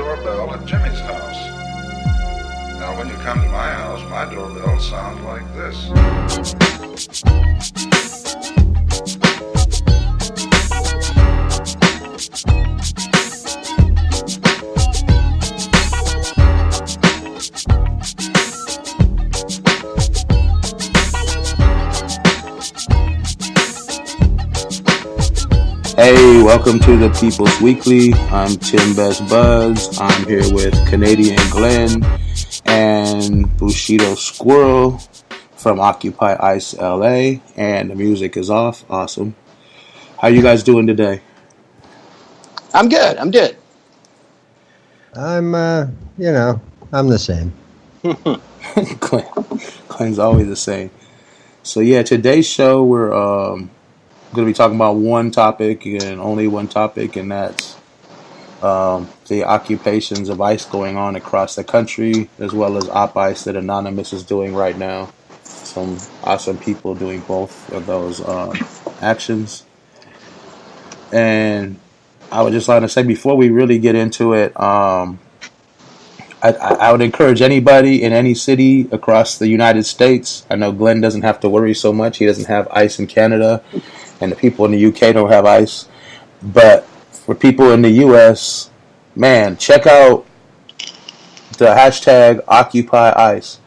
doorbell at Jimmy's house. Now, when you come to my house, my doorbell sounds like this. Hey, welcome to the People's Weekly. I'm Tim Best Buds. I'm here with Canadian Glenn and Bushido Squirrel from Occupy Ice LA, and the music is off. Awesome. How you guys doing today? I'm good. I'm the same. Glenn's always the same. So yeah, today's show we're going to be talking about one topic and only one topic, and that's the occupations of ICE going on across the country, as well as Op Ice that Anonymous is doing right now. Some awesome people doing both of those actions. And I would just like to say, before we really get into it, I would encourage anybody in any city across the United States. I know Glenn doesn't have to worry so much. He doesn't have ICE in Canada, and the people in the UK don't have ICE. But for people in the US, man, check out the hashtag Occupy ICE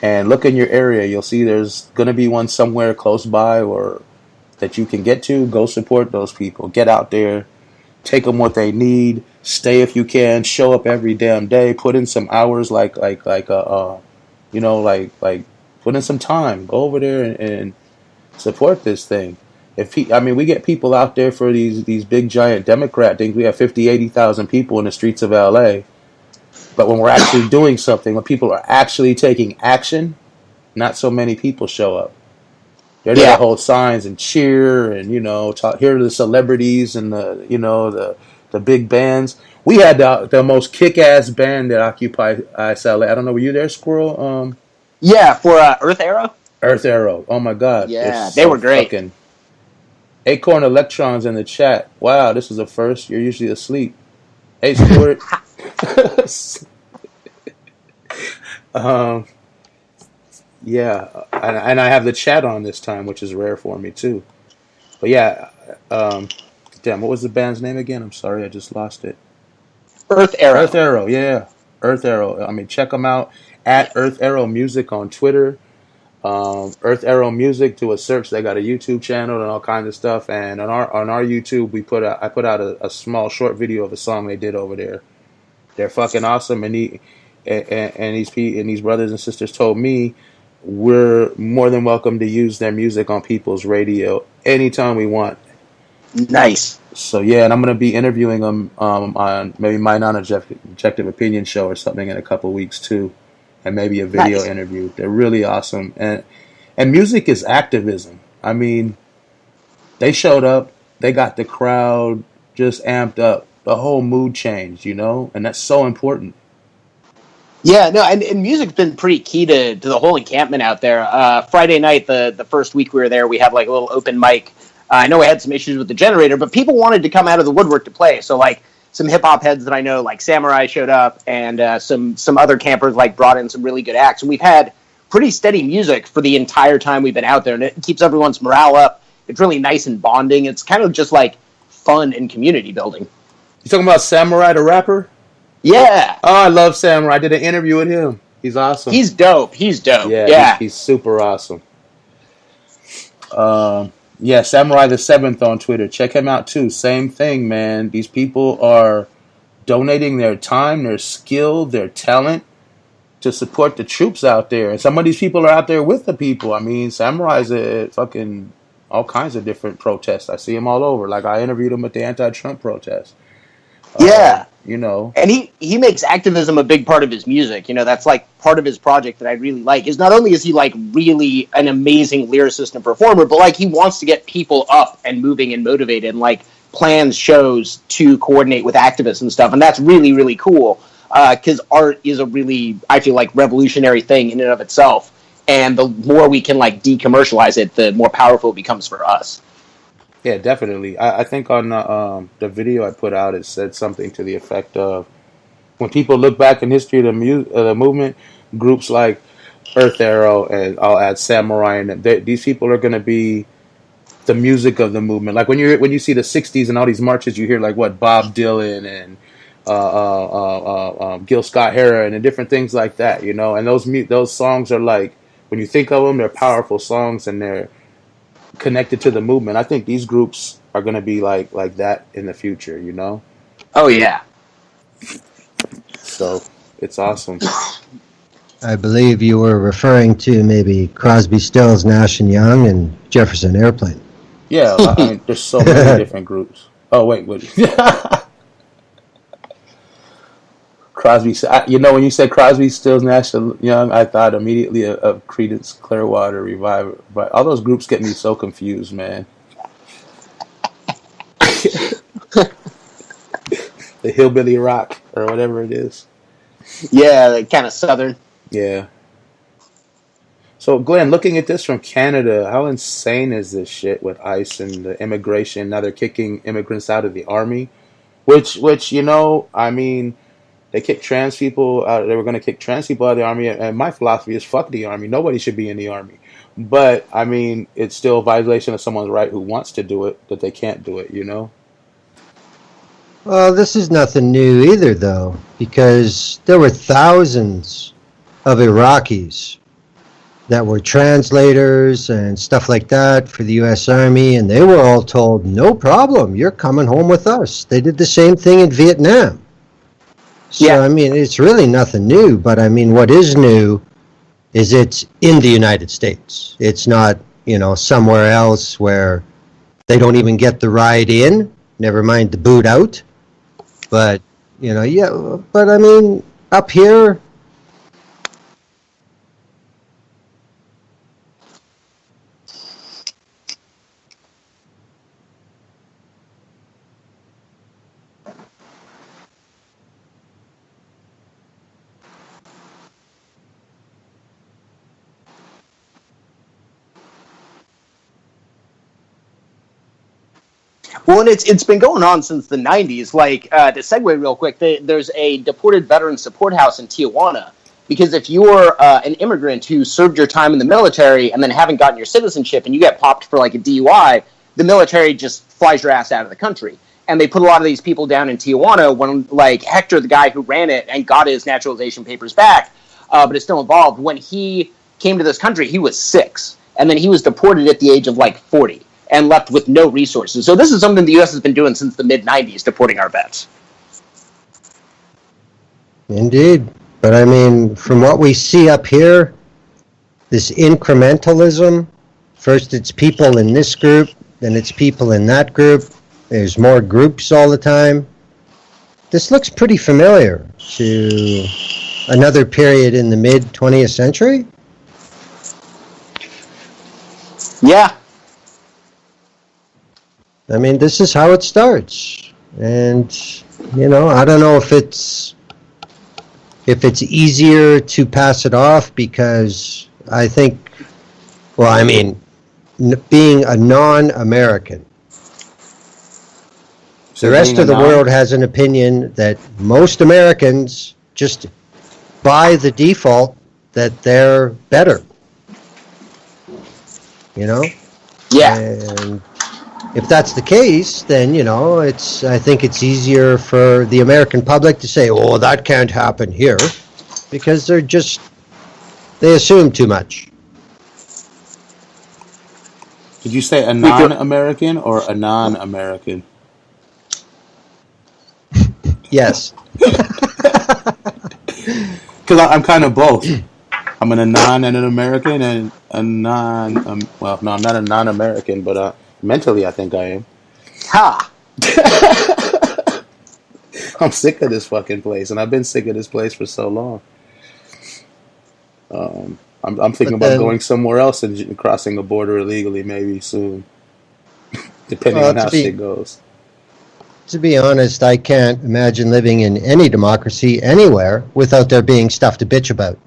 and look in your area. You'll see there's going to be one somewhere close by or that you can get to. Go support those people. Get out there. Take them what they need. Stay if you can. Show up every damn day. Put in some hours, like put in some time. Go over there and support this thing. We get people out there for these big giant Democrat things. We have 80,000 people in the streets of LA. But when we're actually doing something, when people are actually taking action, not so many people show up. They're there to hold signs and cheer and, hear the celebrities and the big bands. We had the most kick-ass band at Occupy ISLA. I don't know, were you there, Squirrel? Yeah, for Earth Arrow? Earth Arrow. Oh, my God. Yeah, they were great. Acorn Electrons in the chat. Wow, this is a first. You're usually asleep. Hey, Stuart. Yeah, and I have the chat on this time, which is rare for me too. But yeah, damn, what was the band's name again? I'm sorry, I just lost it. Earth Arrow. Earth Arrow, yeah, Earth Arrow. Check them out at Earth Arrow Music on Twitter. Earth Arrow Music. Do a search. They got a YouTube channel and all kinds of stuff. And on our YouTube, I put out a small short video of a song they did over there. They're fucking awesome, and these brothers and sisters told me we're more than welcome to use their music on People's Radio anytime we want. Nice. So yeah, and I'm going to be interviewing them on maybe my non-objective opinion show or something in a couple weeks too, and maybe a video interview. They're really awesome, and music is activism. I mean, they showed up, they got the crowd just amped up, the whole mood changed, and that's so important. Yeah, no, and music's been pretty key to the whole encampment out there. Friday night, the first week we were there, we had like a little open mic. I know we had some issues with the generator, but people wanted to come out of the woodwork to play. So like some hip hop heads that I know, like Samurai, showed up, and some other campers like brought in some really good acts. And we've had pretty steady music for the entire time we've been out there, and it keeps everyone's morale up. It's really nice and bonding. It's kind of just like fun and community building. You talking about Samurai the rapper? Yeah. Oh, I love Samurai. I did an interview with him. He's awesome. He's dope. Yeah. He's super awesome. Yeah, Samurai the 7th on Twitter. Check him out too. Same thing, man. These people are donating their time, their skill, their talent to support the troops out there. And some of these people are out there with the people. I mean, Samurai's at fucking all kinds of different protests. I see him all over. Like, I interviewed him at the anti-Trump protest. Yeah. And he makes activism a big part of his music. That's like part of his project that I really like, is not only is he like really an amazing lyricist and performer, but like he wants to get people up and moving and motivated and like plans shows to coordinate with activists and stuff. And that's really, really cool. Because art is a really, I feel like, revolutionary thing in and of itself. And the more we can like decommercialize it, the more powerful it becomes for us. Yeah, definitely. I think on the video I put out, it said something to the effect of when people look back in history of the movement, groups like Earth Arrow and I'll add Samurai, and these people are going to be the music of the movement. Like when you see the '60s and all these marches, you hear like what Bob Dylan and Gil Scott Heron and different things like that, you know. And those songs are like, when you think of them, they're powerful songs and they're connected to the movement. I think these groups are going to be like that in the future, you know. Oh yeah. So it's awesome. I believe you were referring to maybe Crosby, Stills, Nash and Young, and Jefferson Airplane. Yeah, I mean, there's so many different groups. Oh wait. Crosby, you know, when you said Crosby, Stills, Nash and Young, I thought immediately of Creedence Clearwater Revival. But all those groups get me so confused, man. The hillbilly rock or whatever it is. Yeah, kind of southern. Yeah. So, Glenn, looking at this from Canada, how insane is this shit with ICE and the immigration? Now they're kicking immigrants out of the army, which you know, I mean, they kicked trans people out. They were going to kick trans people out of the army, and my philosophy is fuck the army. Nobody should be in the army. But I mean, it's still a violation of someone's right who wants to do it that they can't do it. You know. Well, this is nothing new either, though, because there were thousands of Iraqis that were translators and stuff like that for the U.S. Army, and they were all told, no problem, you're coming home with us. They did the same thing in Vietnam. So, Yeah. I mean, it's really nothing new, but I mean, what is new is it's in the United States. It's not, you know, somewhere else where they don't even get the ride in, never mind the boot out. But, you know, yeah, but I mean, up here, Well, and it's been going on since the '90s. Like to segue real quick, there's a deported veteran support house in Tijuana. Because if you're an immigrant who served your time in the military and then haven't gotten your citizenship and you get popped for like a DUI, the military just flies your ass out of the country. And they put a lot of these people down in Tijuana when, like, Hector, the guy who ran it and got his naturalization papers back, but is still involved. When he came to this country, he was 6. And then he was deported at the age of, like, 40 and left with no resources. So this is something the U.S. has been doing since the mid-'90s, deporting our vets. indeed. But I mean, from what we see up here, this incrementalism, first it's people in this group, then it's people in that group. There's more groups all the time. This looks pretty familiar to another period in the mid-20th century. Yeah. I mean, this is how it starts. And, you know, I don't know if it's easier to pass it off because I think, well, I mean, being a non-American, the rest of the world has an opinion that most Americans just by the default that they're better. You know? Yeah. And if that's the case, then, you know, I think it's easier for the American public to say, oh, that can't happen here, because they assume too much. Did you say a non-American or a non-American? Yes. Because I'm kind of both. I'm a non and an American, and a non. Well, no, I'm not a non-American, but mentally, I think I am. Ha! I'm sick of this fucking place, and I've been sick of this place for so long. I'm thinking about going somewhere else and crossing the border illegally, maybe soon, depending on how shit goes. To be honest, I can't imagine living in any democracy anywhere without there being stuff to bitch about.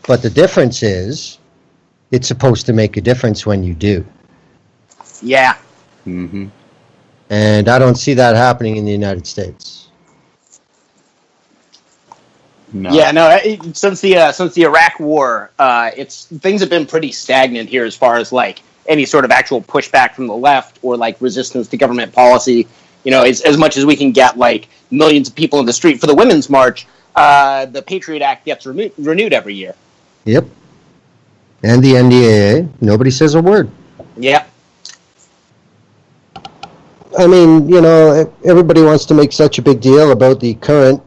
But the difference is, it's supposed to make a difference when you do. Yeah. Mm-hmm. And I don't see that happening in the United States. No. Yeah, no. Since the Iraq War, it's things have been pretty stagnant here as far as like any sort of actual pushback from the left or like resistance to government policy. You know, as much as we can get like millions of people in the street for the Women's March, the Patriot Act gets renewed every year. Yep. And the NDAA, nobody says a word. Yeah. I mean, you know, everybody wants to make such a big deal about the current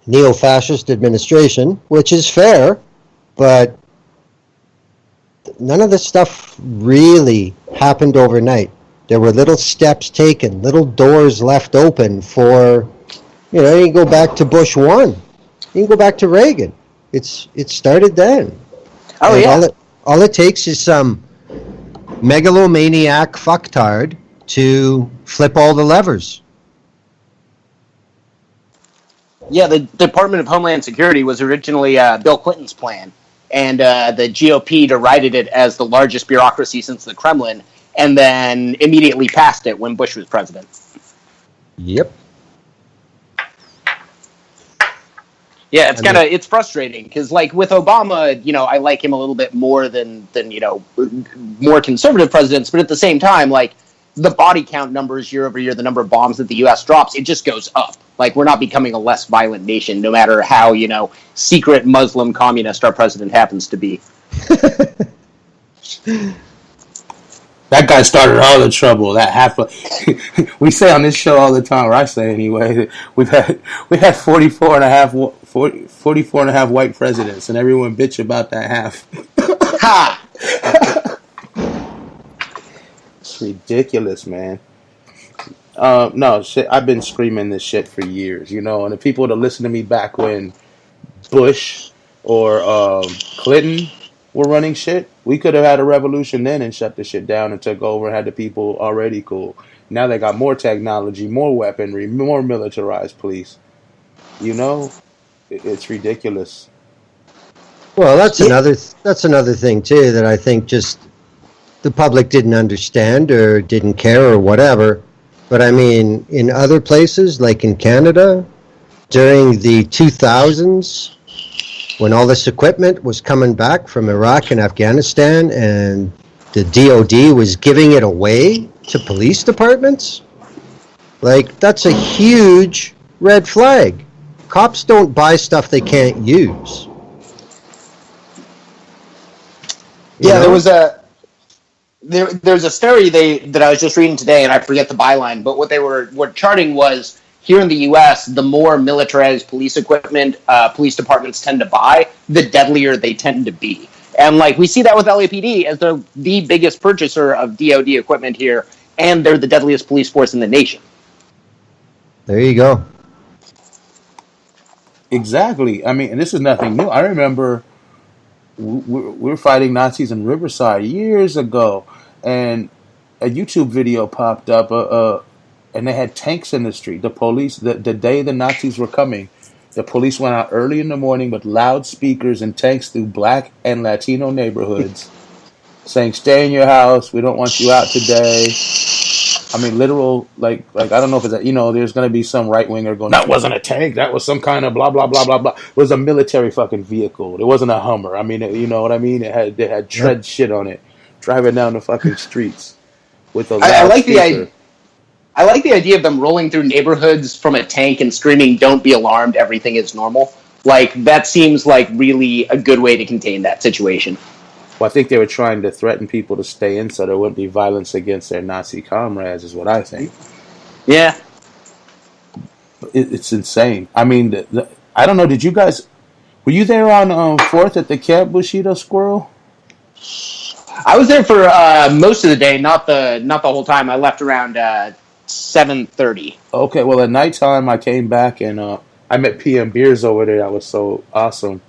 neo-fascist administration, which is fair, but none of this stuff really happened overnight. There were little steps taken, little doors left open for, you know, you can go back to Bush 1. You can go back to Reagan. It started then. Oh, and yeah. All it takes is some megalomaniac fucktard to flip all the levers. Yeah, the Department of Homeland Security was originally Bill Clinton's plan, and the GOP derided it as the largest bureaucracy since the Kremlin, and then immediately passed it when Bush was president. Yep. Yeah, it's frustrating because like with Obama, you know, I like him a little bit more than you know more conservative presidents, but at the same time, like the body count numbers year over year, the number of bombs that the U.S. drops, it just goes up. Like we're not becoming a less violent nation, no matter how you know secret Muslim communist our president happens to be. That guy started all the trouble. That half we say on this show all the time, or I say anyway, we had 44 and a half white presidents, and everyone bitch about that half. Ha! It's ridiculous, man. No, shit, I've been screaming this shit for years, you know, and the people that listen to me back when Bush or Clinton were running shit, we could have had a revolution then and shut the shit down and took over and had the people already cool. Now they got more technology, more weaponry, more militarized police. You know, it's ridiculous. Well, that's another thing too that I think just the public didn't understand or didn't care or whatever. But I mean, in other places like in Canada during the 2000s, when all this equipment was coming back from Iraq and Afghanistan and the DOD was giving it away to police departments, like that's a huge red flag. Cops don't buy stuff they can't use. Yeah, there was there's a story that I was just reading today, and I forget the byline, but what they were charting was here in the U.S., the more militarized police equipment police departments tend to buy, the deadlier they tend to be. And like we see that with LAPD as they're the biggest purchaser of DoD equipment here, and they're the deadliest police force in the nation. There you go. Exactly. I mean, and this is nothing new. I remember we were fighting Nazis in Riverside years ago, and a YouTube video popped up, and they had tanks in the street. The police, the day the Nazis were coming, the police went out early in the morning with loudspeakers and tanks through black and Latino neighborhoods, saying, "Stay in your house. We don't want you out today." I mean, literal, like I don't know if it's that, you know, there's going to be some right winger going, "That wasn't a tank. That was some kind of blah, blah, blah, blah, blah." It was a military fucking vehicle. It wasn't a Hummer. I mean, you know what I mean? It had tread shit on it, driving down the fucking streets with a I like the loudspeaker. idea. I like the idea of them rolling through neighborhoods from a tank and screaming, "Don't be alarmed, everything is normal." Like, that seems like really a good way to contain that situation. Well, I think they were trying to threaten people to stay in so there wouldn't be violence against their Nazi comrades, is what I think. Yeah. It's insane. I mean, I don't know. Did you guys? Were you there on 4th at the camp, Bushido Squirrel? I was there for most of the day, not the whole time. I left around 7:30. Okay. Well, at nighttime, I came back and I met PM Beers over there. That was so awesome.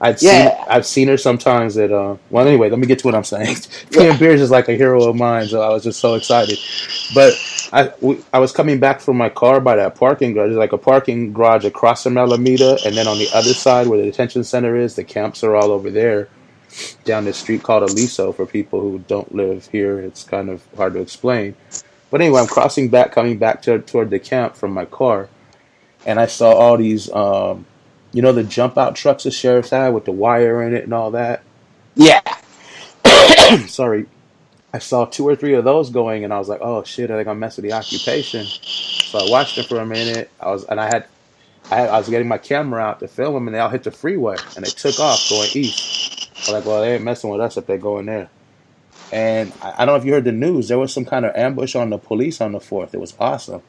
I've seen her sometimes at well, anyway, let me get to what I'm saying. PM Beers is like a hero of mine, so I was just so excited. But I was coming back from my car by that parking garage. There's like a parking garage across from Alameda, and then on the other side where the detention center is, the camps are all over there down this street called Aliso. For people who don't live here, it's kind of hard to explain. But anyway, I'm coming back toward the camp from my car, and I saw all these You know the jump out trucks the sheriffs had with the wire in it and all that. Yeah. Sorry, I saw 2 or 3 of those going, and I was like, "Oh shit, are they gonna mess with the occupation?" So I watched them for a minute. I was getting my camera out to film them, and they all hit the freeway, and they took off going east. I was like, "Well, they ain't messing with us if they go in there." And I don't know if you heard the news. There was some kind of ambush on the police on the 4th. It was awesome.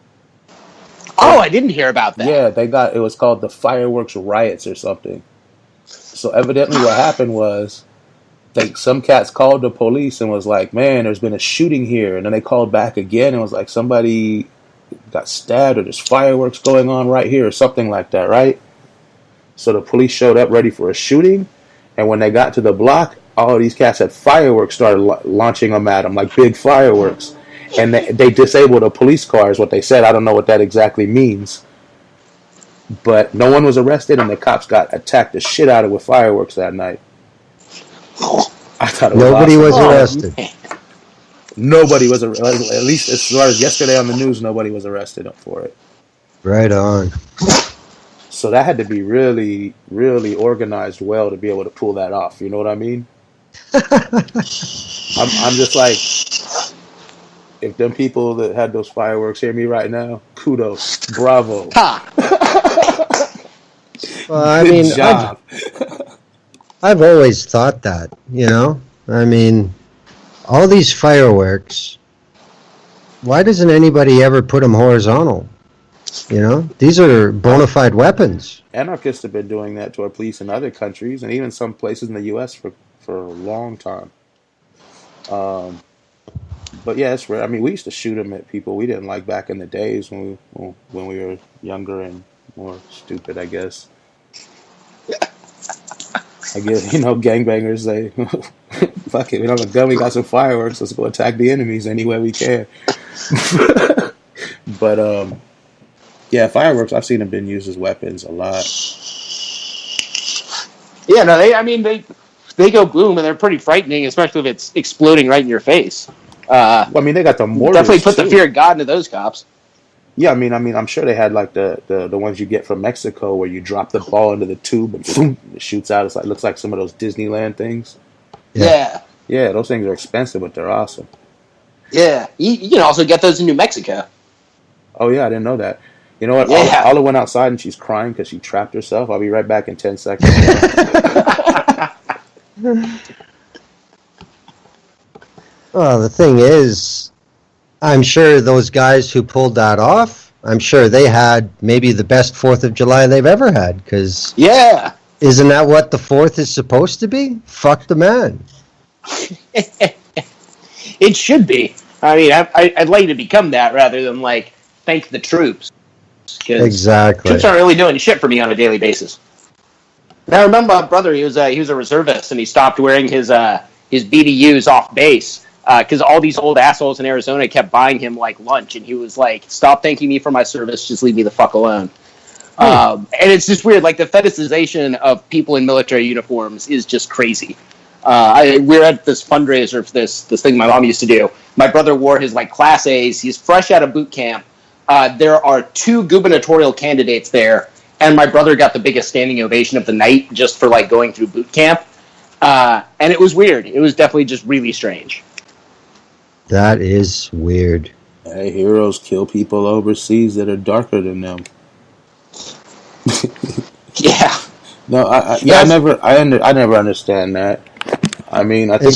Oh, I didn't hear about that. Yeah, it was called the fireworks riots or something. So evidently what happened was, like, some cats called the police and was like, "Man, there's been a shooting here." And then they called back again and was like, "Somebody got stabbed or there's fireworks going on right here," or something like that, right? So the police showed up ready for a shooting, and when they got to the block, all of these cats had fireworks started launching them at them, like big fireworks. And they disabled a police car is what they said. I don't know what that exactly means. But no one was arrested, and the cops got attacked the shit out of with fireworks that night. I thought it was Nobody awesome. was arrested. Man. Nobody was arrested. At least as far as yesterday on the news, nobody was arrested for it. Right on. So that had to be really, really organized well to be able to pull that off. You know what I mean? I'm just like, if them people that had those fireworks hear me right now, kudos, bravo, Ha! Well, I good mean, job. I've always thought that, you know? I mean, all these fireworks, why doesn't anybody ever put them horizontal? You know? These are bona fide weapons. Anarchists have been doing that to our police in other countries and even some places in the U.S. for a long time. But yeah, it's rare. I mean, we used to shoot them at people we didn't like back in the days when we were younger and more stupid, I guess. I guess, gangbangers say, "Fuck it, we don't have a gun, we got some fireworks, let's go attack the enemies any way we can." But yeah, fireworks, I've seen them been used as weapons a lot. Yeah, no, they go boom, and they're pretty frightening, especially if it's exploding right in your face. Well, I mean, they got the mortars Definitely put the too. fear of God into those cops. Yeah, I mean, I'm sure they had like the ones you get from Mexico where you drop the ball into the tube and boom, it shoots out. It's like looks like some of those Disneyland things. Yeah. Yeah, those things are expensive, but they're awesome. Yeah. You can also get those in New Mexico. Oh yeah, I didn't know that. You know what? Yeah. Alla went outside and she's crying because she trapped herself. I'll be right back in 10 seconds. Well, the thing is, I'm sure those guys who pulled that off, I'm sure they had maybe the best 4th of July they've ever had, because Yeah. isn't that what the 4th is supposed to be? Fuck the man. It should be. I mean, I'd like to become that rather than, like, thank the troops. 'Cause Exactly. troops aren't really doing shit for me on a daily basis. Now, I remember my brother, he was a reservist, and he stopped wearing his BDUs off base because all these old assholes in Arizona kept buying him, like, lunch, and he was like, "Stop thanking me for my service, just leave me the fuck alone." And it's just weird, like, the fetishization of people in military uniforms is just crazy. We're at this fundraiser for this thing my mom used to do. My brother wore his, like, Class A's. He's fresh out of boot camp. There are 2 gubernatorial candidates there, and my brother got the biggest standing ovation of the night just for, like, going through boot camp. And it was weird. It was definitely just really strange. That is weird. Hey, heroes kill people overseas that are darker than them. Yeah. No, I never understand that. I mean, I think.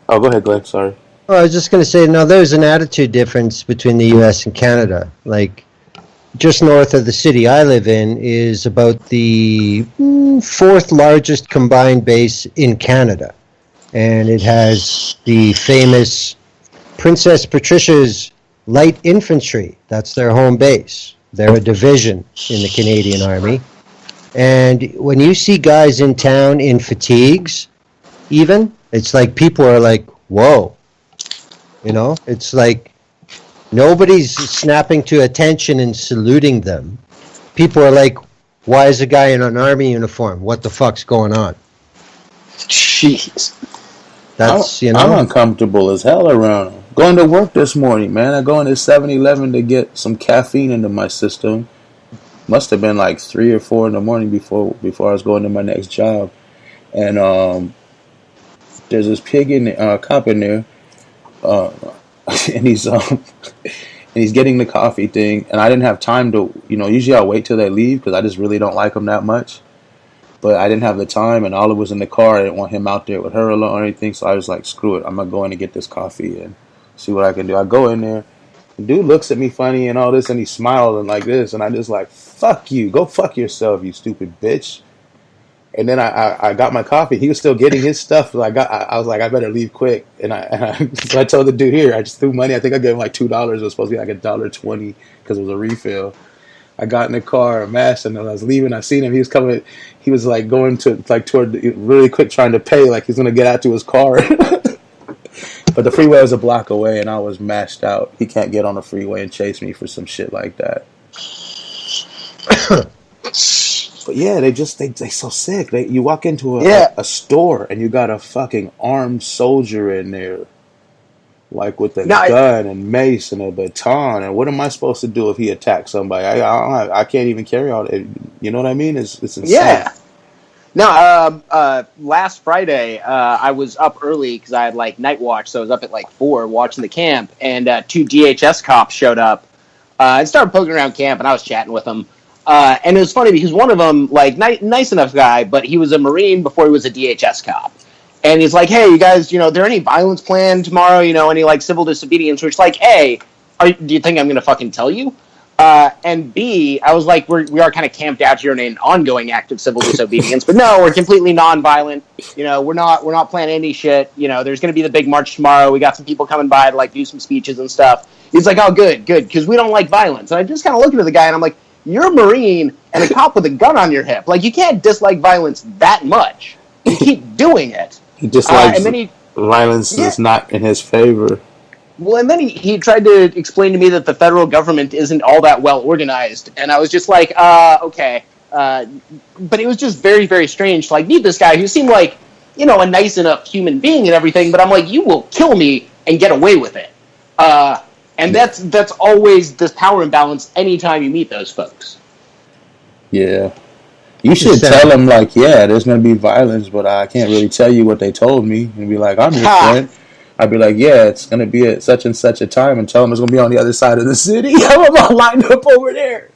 Oh, go ahead, Glenn. Sorry. Well, I was just going to say, no, there's an attitude difference between the U.S. and Canada. Like, just north of the city I live in is about the 4th largest combined base in Canada. And it has the famous Princess Patricia's Light Infantry. That's their home base. They're a division in the Canadian Army. And when you see guys in town in fatigues, even, it's like people are like, whoa. You know, it's like nobody's snapping to attention and saluting them. People are like, why is a guy in an army uniform? What the fuck's going on? Jeez. That's, I'm uncomfortable as hell around them. Going to work this morning, man. I go into 7-Eleven to get some caffeine into my system. Must have been like 3 or 4 in the morning before I was going to my next job, and there's this pig in cop in there, uh, and he's getting the coffee thing, and I didn't have time to, usually I'll wait till they leave because I just really don't like them that much. But I didn't have the time, and Olive was in the car. I didn't want him out there with her alone or anything, so I was like, screw it. I'm going to go in and get this coffee and see what I can do. I go in there. The dude looks at me funny and all this, and he's smiling like this, and I just like, fuck you. Go fuck yourself, you stupid bitch. And then I got my coffee. He was still getting his stuff. So I was like, I better leave quick. So I told the dude, here, I just threw money. I think I gave him like $2. It was supposed to be like $1.20 because it was a refill. I got in the car, masked, and when I was leaving, I seen him. He was coming. He was like going to like toward really quick, trying to pay, like he's gonna get out to his car. But the freeway was a block away, and I was mashed out. He can't get on the freeway and chase me for some shit like that. But yeah, they so sick. You walk into a store and you got a fucking armed soldier in there, like with a gun and mace and a baton. And what am I supposed to do if he attacks somebody? I can't even carry all it. You know what I mean? It's insane. Yeah. No, last Friday, I was up early because I had like night watch, so I was up at like 4 watching the camp, and 2 DHS cops showed up and started poking around camp, and I was chatting with them. And it was funny because one of them, like, nice enough guy, but he was a Marine before he was a DHS cop. And he's like, hey, you guys, there any violence planned tomorrow? Any, like, civil disobedience? Which, like, A, do you think I'm going to fucking tell you? And B, I was like, we are kind of camped out here in an ongoing act of civil disobedience. But no, we're completely nonviolent. We're not planning any shit. There's going to be the big march tomorrow. We got some people coming by to, like, do some speeches and stuff. He's like, oh, good, because we don't like violence. And I just kind of looked at the guy, and I'm like, you're a Marine and a cop with a gun on your hip. Like, you can't dislike violence that much. You keep doing it. He dislikes violence is not in his favor. Well, and then he tried to explain to me that the federal government isn't all that well organized. And I was just like, okay. But it was just very, very strange to, like, meet this guy who seemed like, a nice enough human being and everything. But I'm like, you will kill me and get away with it. And that's always this power imbalance anytime you meet those folks. Yeah. You should tell them, like, yeah, there's going to be violence, but I can't really tell you what they told me. And be like, I'm your friend. I'd be like, yeah, it's going to be at such and such a time, and tell them it's going to be on the other side of the city. I'm all lined up over there.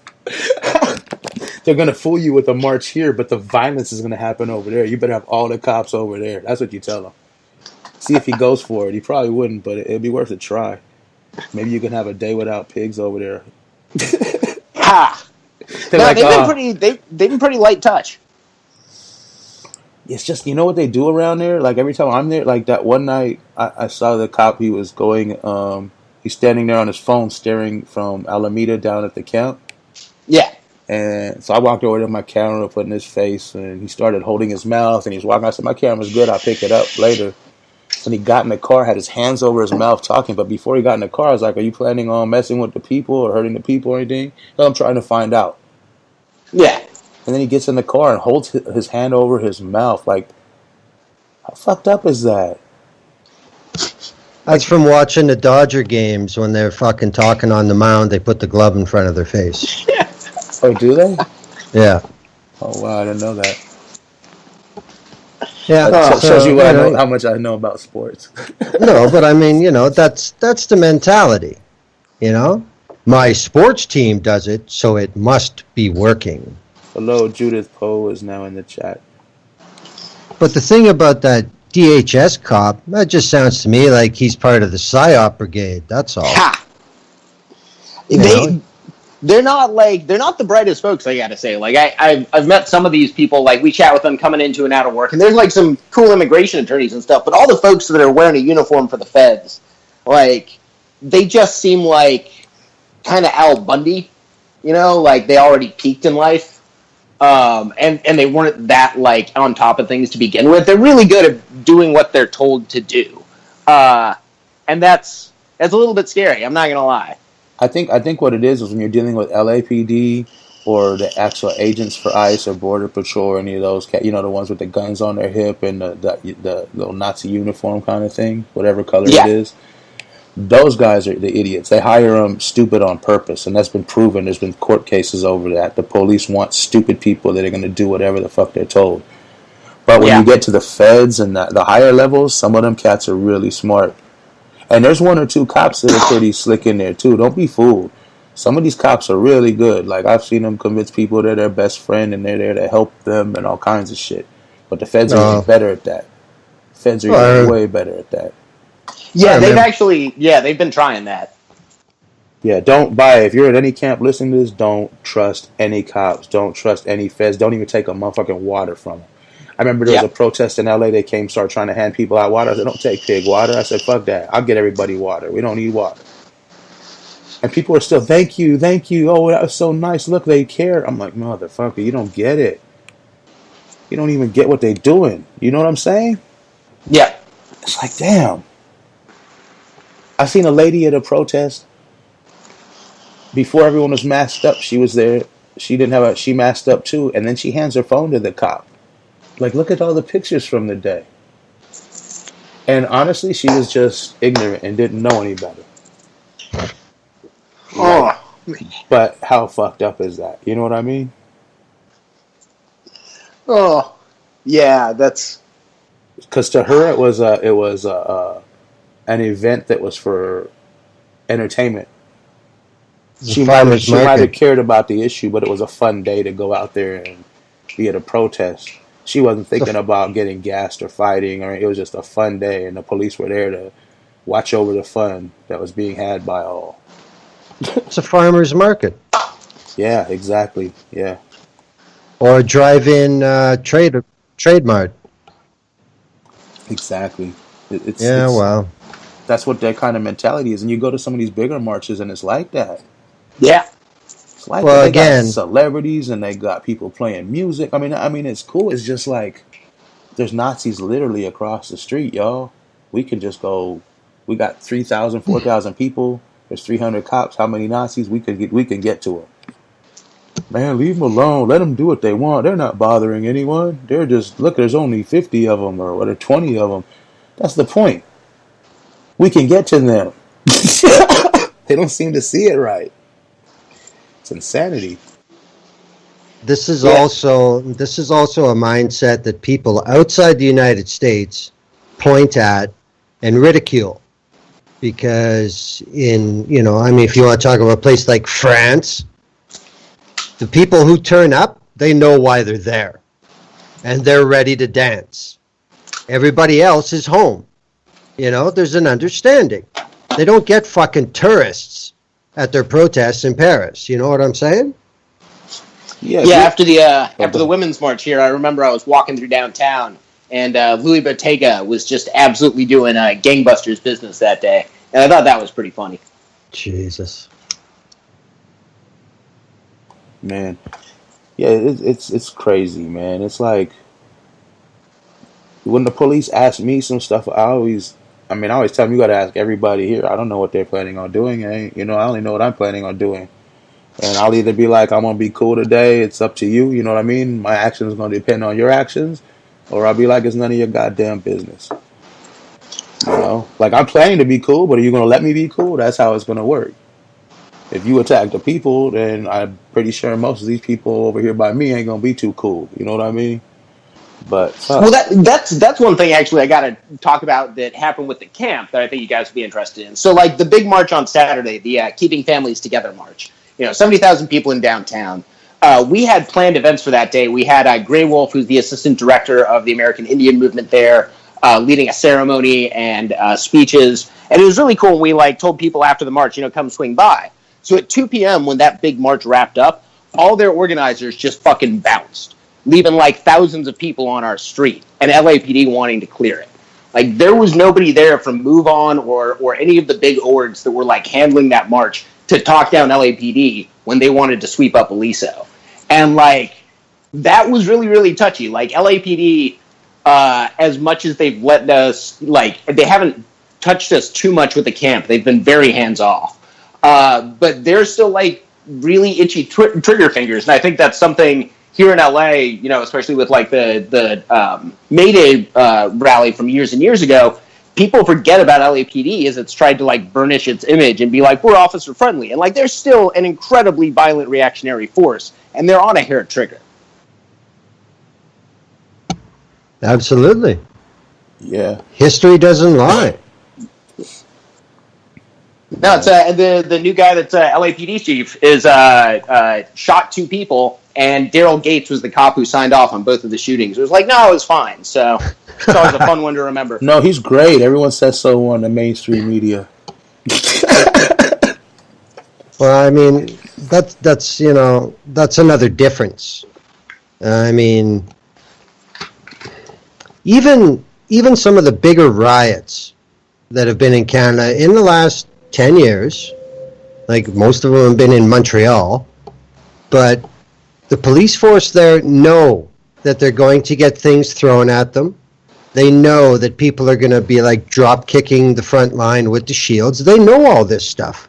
They're going to fool you with a march here, but the violence is going to happen over there. You better have all the cops over there. That's what you tell them. See if he goes for it. He probably wouldn't, but it'd be worth a try. Maybe you can have a day without pigs over there. Ha! No, like, they've been pretty light touch. It's just, what they do around there? Like, every time I'm there, like that one night, I saw the cop. He was going, he's standing there on his phone staring from Alameda down at the camp. Yeah. And so I walked over to my camera, put in his face, and he started holding his mouth, and he's walking. I said, my camera's good. I'll pick it up later. So he got in the car, had his hands over his mouth talking. But before he got in the car, I was like, are you planning on messing with the people or hurting the people or anything? No, I'm trying to find out. Yeah. And then he gets in the car and holds his hand over his mouth. Like, how fucked up is that? That's from watching the Dodger games when they're fucking talking on the mound. They put the glove in front of their face. Oh, do they? Yeah. Oh, wow, I didn't know that. Yeah, shows you how much I know about sports. No, but I mean, that's the mentality. My sports team does it, so it must be working. Hello, Judith Poe is now in the chat. But the thing about that DHS cop, that just sounds to me like he's part of the PSYOP brigade. That's all. Ha! They're not the brightest folks, I gotta say. Like, I've met some of these people, like, we chat with them coming into and out of work, and there's, like, some cool immigration attorneys and stuff, but all the folks that are wearing a uniform for the feds, like, they just seem like kind of Al Bundy, like they already peaked in life, and they weren't that, like, on top of things to begin with. They're really good at doing what they're told to do, and that's a little bit scary, I'm not gonna lie. I think what it is when you're dealing with LAPD or the actual agents for ICE or Border Patrol or any of those, the ones with the guns on their hip and the little Nazi uniform kind of thing, whatever color it is. Those guys are the idiots. They hire them stupid on purpose, and that's been proven. There's been court cases over that. The police want stupid people that are going to do whatever the fuck they're told. But when you get to the feds and the higher levels, some of them cats are really smart. And there's one or two cops that are pretty slick in there too. Don't be fooled. Some of these cops are really good. Like, I've seen them convince people they're their best friend and they're there to help them and all kinds of shit. But the feds are even better at that. Feds are way better at that. Yeah, they've been trying that. Yeah, don't buy it. If you're at any camp listening to this, don't trust any cops. Don't trust any feds. Don't even take a motherfucking water from them. I remember there was a protest in LA. They started trying to hand people out water. I said, don't take pig water. I said, fuck that. I'll get everybody water. We don't need water. And people are still, thank you. Oh, that was so nice. Look, they care. I'm like, motherfucker, you don't get it. You don't even get what they're doing. You know what I'm saying? Yeah. It's like, damn. I seen a lady at a protest. Before everyone was masked up, she was there. She masked up too. And then she hands her phone to the cop. Like, look at all the pictures from the day. And honestly, she was just ignorant and didn't know any better. Oh. But how fucked up is that? You know what I mean? Oh. Yeah, that's... Because to her, it was an event that was for entertainment. She might have cared about the issue, but it was a fun day to go out there and be at a protest. She wasn't thinking about getting gassed or fighting, or it was just a fun day, and the police were there to watch over the fun that was being had by all. It's a farmer's market. Yeah, exactly. Yeah. Or a drive-in trade mart. Exactly. Well. That's what that kind of mentality is. And you go to some of these bigger marches, and it's like that. Yeah. It's like that. They got celebrities, and they got people playing music. I mean, it's cool. It's just like there's Nazis literally across the street, y'all. We can just go. We got 3,000, 4,000 people. There's 300 cops. How many Nazis we can get to them? Man, leave them alone. Let them do what they want. They're not bothering anyone. They're just look. There's only 50 of them, or 20 of them. That's the point. We can get to them. They don't seem to see it right. It's insanity. This is also a mindset that people outside the United States point at and ridicule. Because if you want to talk about a place like France, the people who turn up, they know why they're there. And they're ready to dance. Everybody else is home. There's an understanding. They don't get fucking tourists at their protests in Paris. You know what I'm saying? Yeah. After the women's march here, I remember I was walking through downtown, and Louis Bottega was just absolutely doing gangbusters business that day, and I thought that was pretty funny. Jesus, man, yeah, it's crazy, man. It's like when the police ask me some stuff, I always tell them, you got to ask everybody here. I don't know what they're planning on doing. I only know what I'm planning on doing. And I'll either be like, I'm going to be cool today. It's up to you. You know what I mean? My actions are going to depend on your actions. Or I'll be like, it's none of your goddamn business. Like, I'm planning to be cool, but are you going to let me be cool? That's how it's going to work. If you attack the people, then I'm pretty sure most of these people over here by me ain't going to be too cool. You know what I mean? But well, that's one thing actually I got to talk about that happened with the camp that I think you guys would be interested in. So, like the big march on Saturday, the Keeping Families Together march. 70,000 people in downtown. We had planned events for that day. We had Gray Wolf, who's the assistant director of the American Indian Movement there, leading a ceremony and speeches. And it was really cool. We told people after the march, come swing by. So at 2 p.m. when that big march wrapped up, all their organizers just fucking bounced, leaving thousands of people on our street, and LAPD wanting to clear it. There was nobody there from Move On or any of the big orgs that were handling that march to talk down LAPD when they wanted to sweep up Aliso. And that was really, really touchy. LAPD, as much as they've let us, they haven't touched us too much with the camp. They've been very hands off. But they're still really itchy trigger fingers. And I think that's something here in LA, especially with the May Day rally from years and years ago, people forget about LAPD is it's tried to like burnish its image and be like, we're officer friendly. And like, they're still an incredibly violent reactionary force, and they're on a hair trigger. Absolutely. Yeah. History doesn't lie. No, it's the new guy that's LAPD chief is shot 2 people, and Daryl Gates was the cop who signed off on both of the shootings. It was like, no, it was fine. So it's always a fun one to remember. No, he's great. Everyone says so on the mainstream media. Well, I mean, that's you know, that's another difference. I mean, even some of the bigger riots that have been in Canada in the last 10 years, like most of them have been in Montreal, but the police force there know that they're going to get things thrown at them. They know that people are going to be like drop kicking the front line with the shields. They know all this stuff.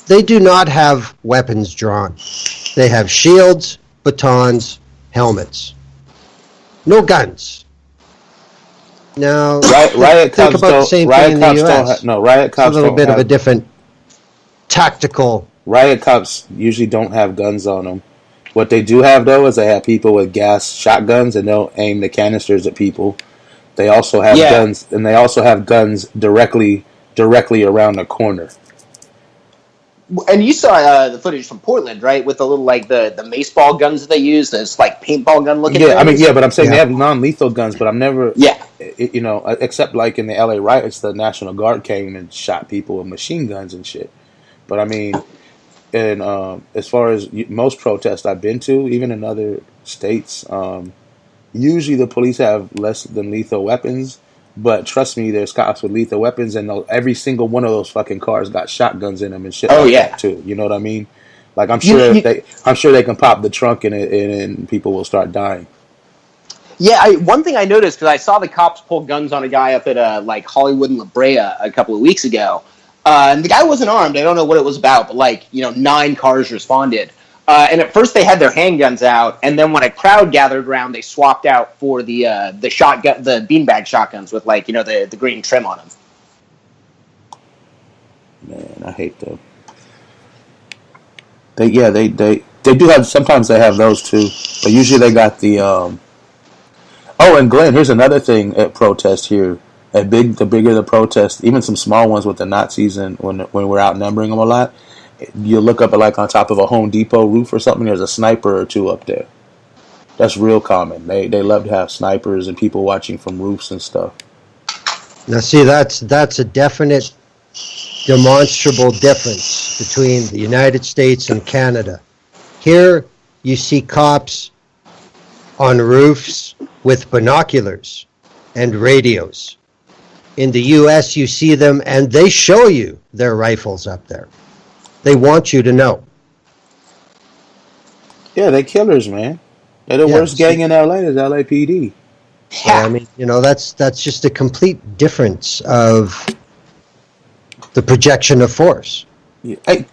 They do not have weapons drawn. They have shields, batons, helmets. No guns. Now, Riot think cops about the same thing in the US. Riot cops It's a little don't bit have, of a different tactical. riot cops usually don't have guns on them. What they do have though is they have people with gas shotguns, and they'll aim the canisters at people. They also have guns, and they also have guns directly around the corner. And you saw the footage from Portland, right? With the little like the mace ball guns that they use, those like paintball gun looking. Yeah, things. but I'm saying they have non-lethal guns, but I'm never. Yeah. You know, except like in the LA riots, the National Guard came and shot people with machine guns and shit. But I mean, and as far as most protests I've been to, even in other states, usually the police have less than lethal weapons. But trust me, there's cops with lethal weapons, and every single one of those fucking cars got shotguns in them and shit. That too. You know what I mean? Like I'm sure they can pop the trunk and people will start dying. Yeah, one thing I noticed, because I saw the cops pull guns on a guy up at like Hollywood and La Brea a couple of weeks ago, and the guy wasn't armed. I don't know what it was about, but like 9 cars responded. And at first they had their handguns out, and then when a crowd gathered around, they swapped out for the shotgun, the beanbag shotguns with like the green trim on them. Man, I hate them. They do have, sometimes they have those too, but usually they got the Oh, and Glenn, here's another thing at protest here. The bigger the protest, even some small ones with the Nazis, and when we're outnumbering them a lot, you look up at like on top of a Home Depot roof or something, there's a sniper or 2 up there. That's real common. They love to have snipers and people watching from roofs and stuff. Now, see, that's a definite, demonstrable difference between the United States and Canada. Here, you see cops on roofs with binoculars and radios. In the U.S., you see them, and they show you their rifles up there. They want you to know. Yeah, they killers, man. They're the worst gang in LA is LAPD. Yeah, I mean, that's just a complete difference of the projection of force. Yeah. Hey,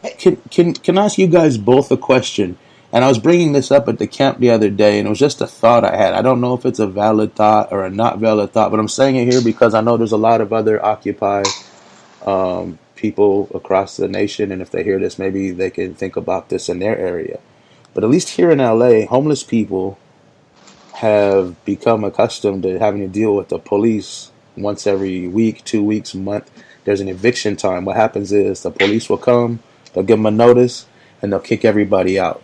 can I ask you guys both a question? And I was bringing this up at the camp the other day, and it was just a thought I had. I don't know if it's a valid thought or a not valid thought, but I'm saying it here because I know there's a lot of other Occupy people across the nation, and if they hear this, maybe they can think about this in their area. But at least here in LA, homeless people have become accustomed to having to deal with the police once every week, 2 weeks, a month. There's an eviction time. What happens is the police will come, they'll give them a notice, and they'll kick everybody out.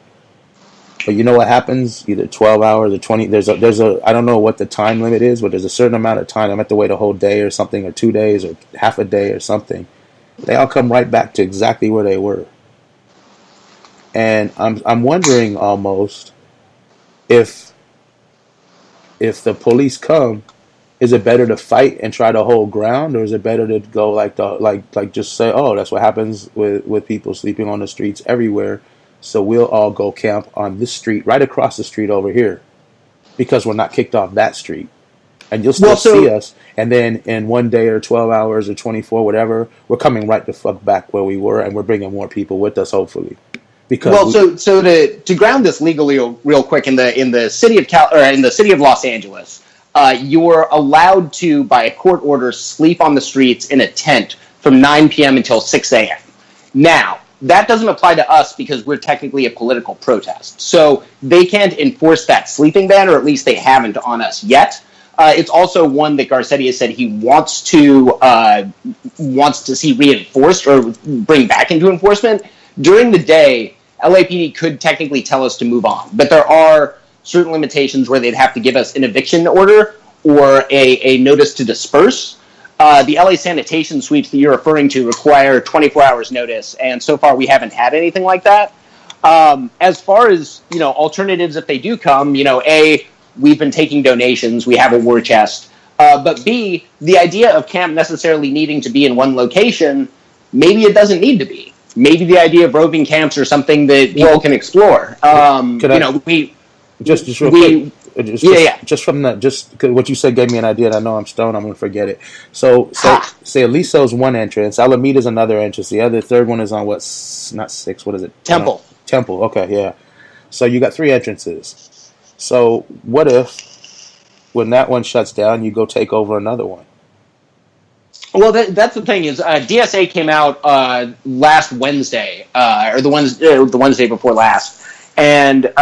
But you know what happens? Either 12 hours or 20. There's a I don't know what the time limit is, but there's a certain amount of time. I have to wait a whole day or something, or 2 days, or half a day or something. They all come right back to exactly where they were. And I'm wondering almost if the police come, is it better to fight and try to hold ground, or is it better to go like just say, oh, that's what happens with people sleeping on the streets everywhere, so we'll all go camp on this street right across the street over here because we're not kicked off that street, and you'll still see us, and then in 1 day or 12 hours or 24, whatever, we're coming right the fuck back where we were, and we're bringing more people with us, hopefully. Because to ground this legally real quick, in the city of in the city of Los Angeles, you're allowed to, by a court order, sleep on the streets in a tent from 9 p.m. until 6 a.m. Now, that doesn't apply to us because we're technically a political protest. So they can't enforce that sleeping ban, or at least they haven't on us yet. It's also one that Garcetti has said he wants to see reinforced or bring back into enforcement. During the day, LAPD could technically tell us to move on, but there are certain limitations where they'd have to give us an eviction order or a notice to disperse. The LA sanitation sweeps that you're referring to require 24 hours notice, and so far we haven't had anything like that. As far as, alternatives if they do come, A, we've been taking donations, we have a war chest, but B, the idea of camp necessarily needing to be in one location, maybe it doesn't need to be. Maybe the idea of roving camps are something that people can explore. Just real quick. Just from that, just cause what you said gave me an idea. And I know I'm stoned. I'm gonna forget it. So say Aliso's one entrance, Alameda's another entrance. The other third one is on not 6. What is it? Temple. Temple. Okay, yeah. So you got 3 entrances. So what if, when that one shuts down, you go take over another one? Well, that's the thing is DSA came out last Wednesday, or the Wednesday before last. And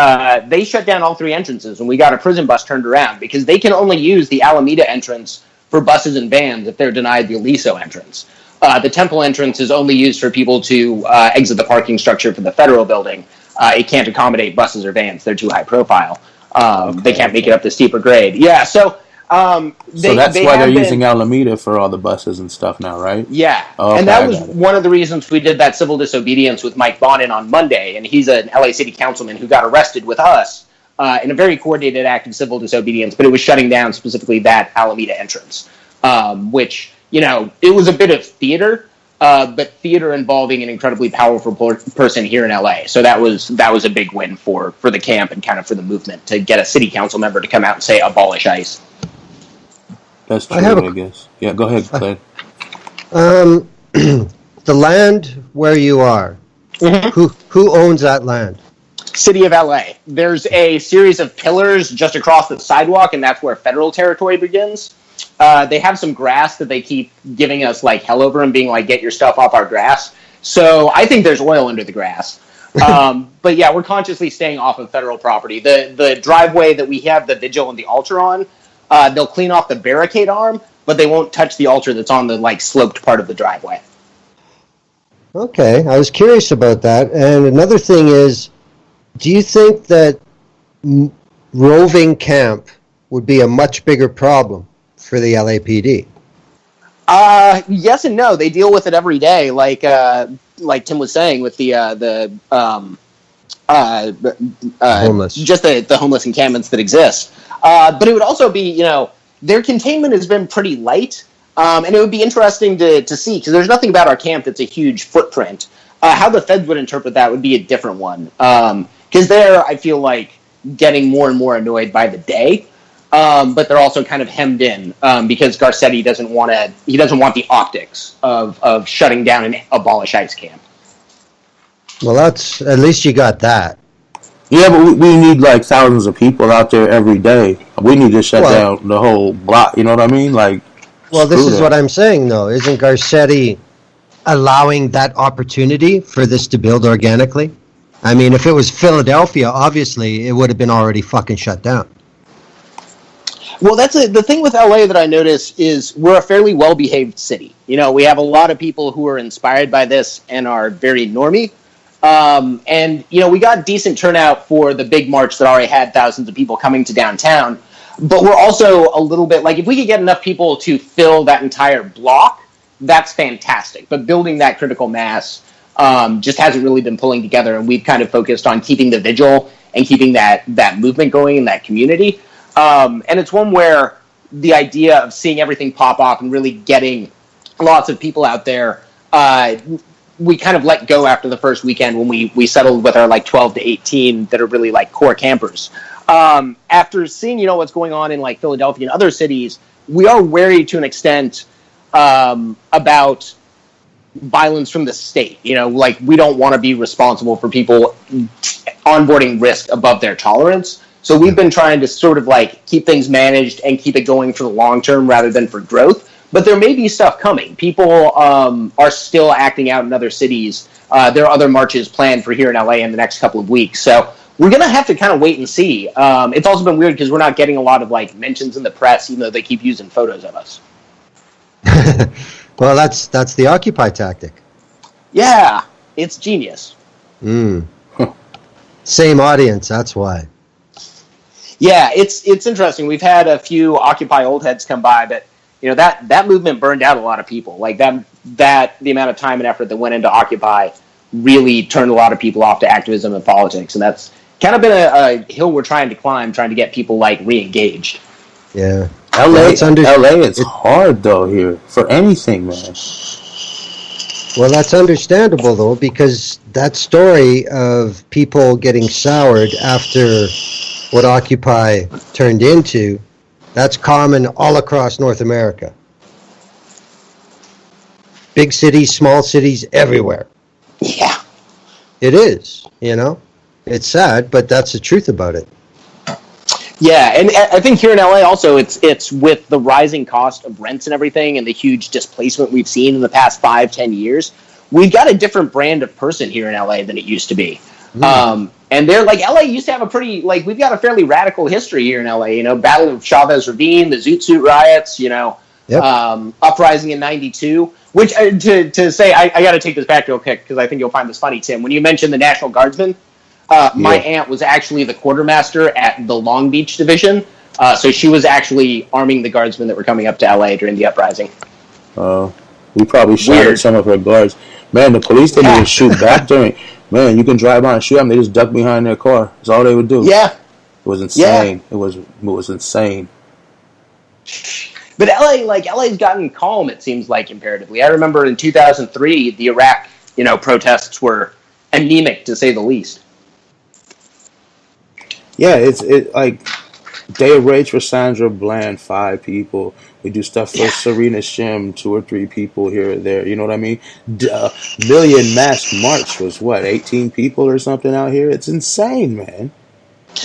they shut down all 3 entrances, and we got a prison bus turned around because they can only use the Alameda entrance for buses and vans if they're denied the Aliso entrance. The Temple entrance is only used for people to exit the parking structure for the federal building. It can't accommodate buses or vans; they're too high profile. They can't make it up the steeper grade. Yeah, so that's why they're using Alameda for all the buses and stuff now, right? Yeah, okay, and that was one of the reasons we did that civil disobedience with Mike Bonin on Monday, and he's an LA City councilman who got arrested with us in a very coordinated act of civil disobedience, but it was shutting down specifically that Alameda entrance, which, it was a bit of theater, but theater involving an incredibly powerful person here in LA. So that was a big win for the camp and kind of for the movement to get a city council member to come out and say abolish ICE. That's true, I guess. Yeah, go ahead, Clay. The land where you are, who owns that land? City of LA. There's a series of pillars just across the sidewalk, and that's where federal territory begins. They have some grass that they keep giving us like hell over and being like, get your stuff off our grass. So I think there's oil under the grass. But yeah, we're consciously staying off of federal property. The driveway that we have the vigil and the altar on, they'll clean off the barricade arm, but they won't touch the altar that's on the sloped part of the driveway. Okay, I was curious about that. And another thing is, do you think that roving camp would be a much bigger problem for the LAPD? Yes and no. They deal with it every day, like Tim was saying with the homeless, just the homeless encampments that exist. But it would also be, their containment has been pretty light, and it would be interesting to see, because there's nothing about our camp that's a huge footprint. How the feds would interpret that would be a different one, because they're, I feel like, getting more and more annoyed by the day, but they're also kind of hemmed in because Garcetti doesn't want the optics of shutting down an abolish ICE camp. Well, that's, at least you got that. Yeah, but we need like thousands of people out there every day. We need to shut down the whole block. You know what I mean? Well, this is what I'm saying, though. Isn't Garcetti allowing that opportunity for this to build organically? I mean, if it was Philadelphia, obviously, it would have been already fucking shut down. Well, the thing with LA that I notice is we're a fairly well-behaved city. We have a lot of people who are inspired by this and are very normie. And we got decent turnout for the big march that already had thousands of people coming to downtown. But we're also a little bit if we could get enough people to fill that entire block, that's fantastic. But building that critical mass just hasn't really been pulling together. And we've kind of focused on keeping the vigil and keeping that movement going in that community. And it's one where the idea of seeing everything pop off and really getting lots of people out there, we kind of let go after the first weekend when we settled with our 12 to 18 that are really core campers. After seeing, what's going on in Philadelphia and other cities, we are wary to an extent about violence from the state. We don't want to be responsible for people onboarding risk above their tolerance. So we've been trying to sort of like keep things managed and keep it going for the long term rather than for growth. But there may be stuff coming. People are still acting out in other cities. There are other marches planned for here in LA in the next couple of weeks. So we're going to have to kind of wait and see. It's also been weird because we're not getting a lot of like mentions in the press, even though they keep using photos of us. Well, that's the Occupy tactic. Yeah, it's genius. Same audience, that's why. Yeah, it's interesting. We've had a few Occupy old heads come by, but that movement burned out a lot of people. Like that the amount of time and effort that went into Occupy really turned a lot of people off to activism and politics, and that's kind of been a hill we're trying to climb, trying to get people like re-engaged. Yeah. LA, it's hard though here for anything, man. Well, that's understandable though, because that story of people getting soured after what Occupy turned into, that's common all across North America. Big cities, small cities, everywhere. Yeah. It is, It's sad, but that's the truth about it. Yeah, and I think here in LA also, it's with the rising cost of rents and everything and the huge displacement we've seen in the past 5-10 years, we've got a different brand of person here in LA than it used to be. And they're like, LA used to have a pretty, like, we've got a fairly radical history here in LA, Battle of Chavez Ravine, the Zoot Suit riots, uprising in 92, which to say, I got to take this back real quick because I think you'll find this funny, Tim. When you mentioned the National Guardsmen, my aunt was actually the quartermaster at the Long Beach division. So she was actually arming the guardsmen that were coming up to LA during the uprising. We probably shot at some of her guards. Man, the police didn't even shoot back during. Man, you can drive by and shoot them. They just duck behind their car. That's all they would do. Yeah. It was insane. Yeah. It was insane. But LA's gotten calm, it seems like, comparatively. I remember in 2003, the Iraq, protests were anemic, to say the least. Yeah, it's like Day of Rage for Sandra Bland, 5 people. We do stuff for Serena Shim, 2 or 3 people here or there. You know what I mean? Million Mask March was 18 people or something out here. It's insane, man.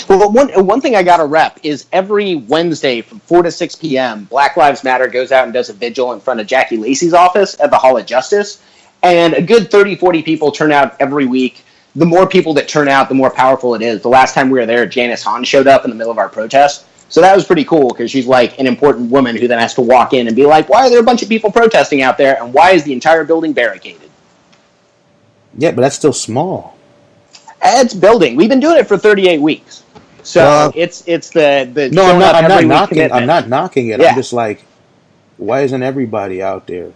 Well, one thing I got to rep is every Wednesday from 4 to 6 p.m., Black Lives Matter goes out and does a vigil in front of Jackie Lacey's office at the Hall of Justice. And a good 30, 40 people turn out every week. The more people that turn out, the more powerful it is. The last time we were there, Janice Hahn showed up in the middle of our protest. So that was pretty cool because she's like an important woman who then has to walk in and be like, why are there a bunch of people protesting out there? And why is the entire building barricaded? Yeah, but that's still small. It's building. We've been doing it for 38 weeks. So it's the no, I'm not knocking. I'm not knocking it. Yeah. I'm just like, why isn't everybody out there?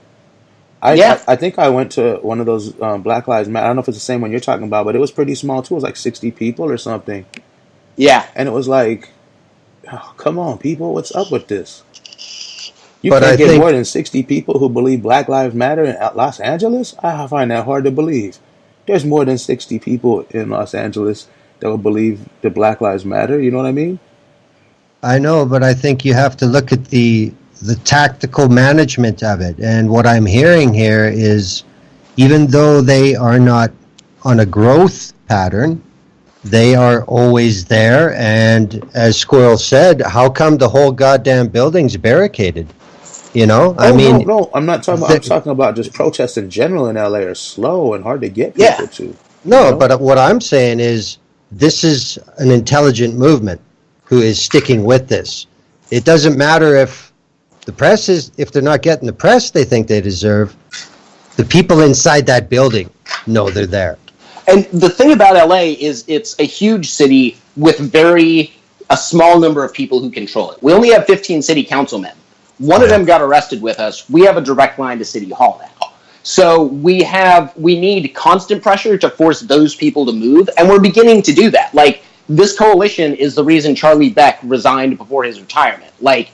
I think I went to one of those Black Lives Matter. I don't know if it's the same one you're talking about, but it was pretty small too. It was like 60 people or something. Yeah. And it was like, oh, come on, people, what's up with this? You But can't I get think- more than 60 people who believe Black Lives Matter in Los Angeles? I find that hard to believe. There's more than 60 people in Los Angeles that will believe the Black Lives Matter. You know what I mean? I know, but I think you have to look at the tactical management of it. And what I'm hearing here is, even though they are not on a growth pattern, they are always there. And as Squirrel said, how come the whole goddamn building's barricaded? No, I'm not talking about. I'm talking about just protests in general in LA are slow and hard to get people to. No, but what I'm saying is, this is an intelligent movement who is sticking with this. It doesn't matter if the press if they're not getting the press they think they deserve. The people inside that building know they're there. And the thing about LA is it's a huge city with a small number of people who control it. We only have 15 city councilmen. One of them got arrested with us. We have a direct line to City Hall now. So we need constant pressure to force those people to move, and we're beginning to do that. Like, this coalition is the reason Charlie Beck resigned before his retirement. Like,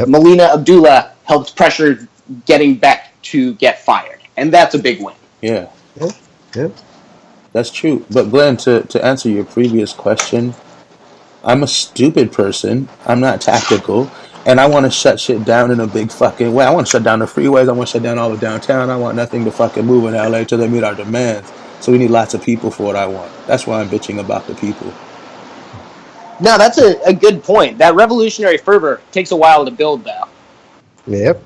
Melina Abdullah helped pressure getting Beck to get fired, and that's a big win. Yeah. Yeah. That's true. But Glenn, to answer your previous question, I'm a stupid person. I'm not tactical. And I want to shut shit down in a big fucking way. I want to shut down the freeways. I want to shut down all of downtown. I want nothing to fucking move in LA until they meet our demands. So we need lots of people for what I want. That's why I'm bitching about the people. No, that's a good point. That revolutionary fervor takes a while to build, though. Yep.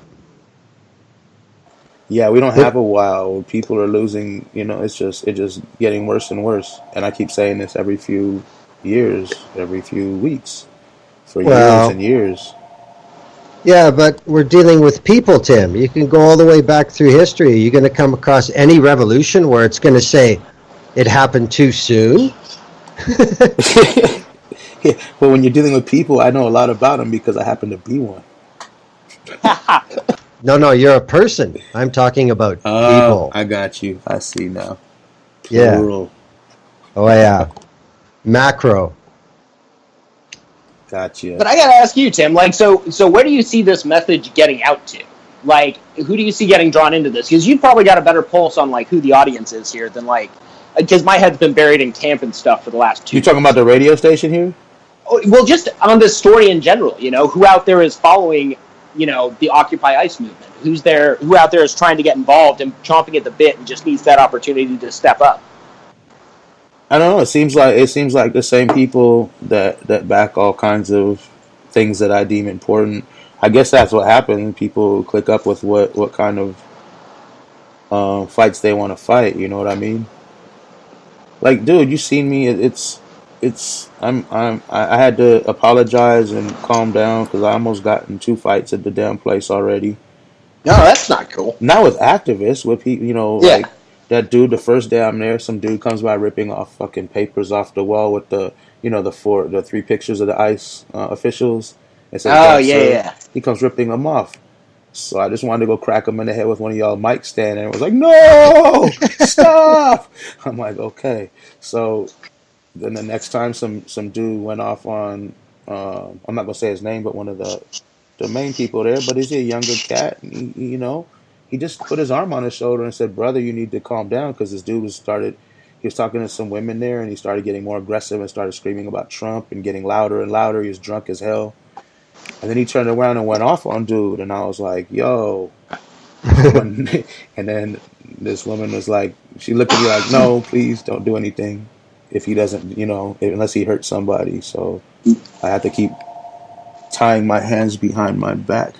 Yeah, we don't have a while. People are losing. It's just getting worse and worse. And I keep saying this every few years, every few weeks, for years Well, and years. yeah, but we're dealing with people, Tim. You can go all the way back through history. You're going to come across any revolution where it's going to say it happened too soon. Yeah, but when you're dealing with people, I know a lot about them because I happen to be one. No, you're a person. I'm talking about Oh, people. I got you. I see now. Yeah. Plural. Oh, yeah. Macro. Gotcha. But I gotta ask you, Tim. Like, so where do you see this message getting out to? Like, who do you see getting drawn into this? Because you've probably got a better pulse on like who the audience is here than like, because my head's been buried in camp and stuff for the last 2 You talking about the radio station here? Well, just on this story in general, who out there is following, the Occupy ICE movement? Who's there? Who out there is trying to get involved and chomping at the bit and just needs that opportunity to step up? I don't know. It seems like the same people that back all kinds of things that I deem important. I guess that's what happens. People click up with what kind of fights they want to fight. You know what I mean? Like, dude, you seen me? I had to apologize and calm down because I almost got in 2 fights at the damn place already. No, that's not cool. Not with activists, with people, Yeah. like that dude. The first day I'm there, some dude comes by ripping off fucking papers off the wall with the 3 pictures of the ICE officials. It says, Oh, "That's, yeah. He comes ripping them off. So I just wanted to go crack him in the head with one of y'all mic stand, and it was like, no, stop. I'm like, okay. So then the next time some dude went off on, I'm not gonna say his name, but one of the main people there, but he's a younger cat, and he just put his arm on his shoulder and said, brother, you need to calm down, because this dude he was talking to some women there, and he started getting more aggressive and started screaming about Trump and getting louder and louder. He was drunk as hell. And then he turned around and went off on dude, and I was like, yo. And then this woman was like, she looked at me like, no, please don't do anything if he doesn't, unless he hurts somebody. So I had to keep tying my hands behind my back.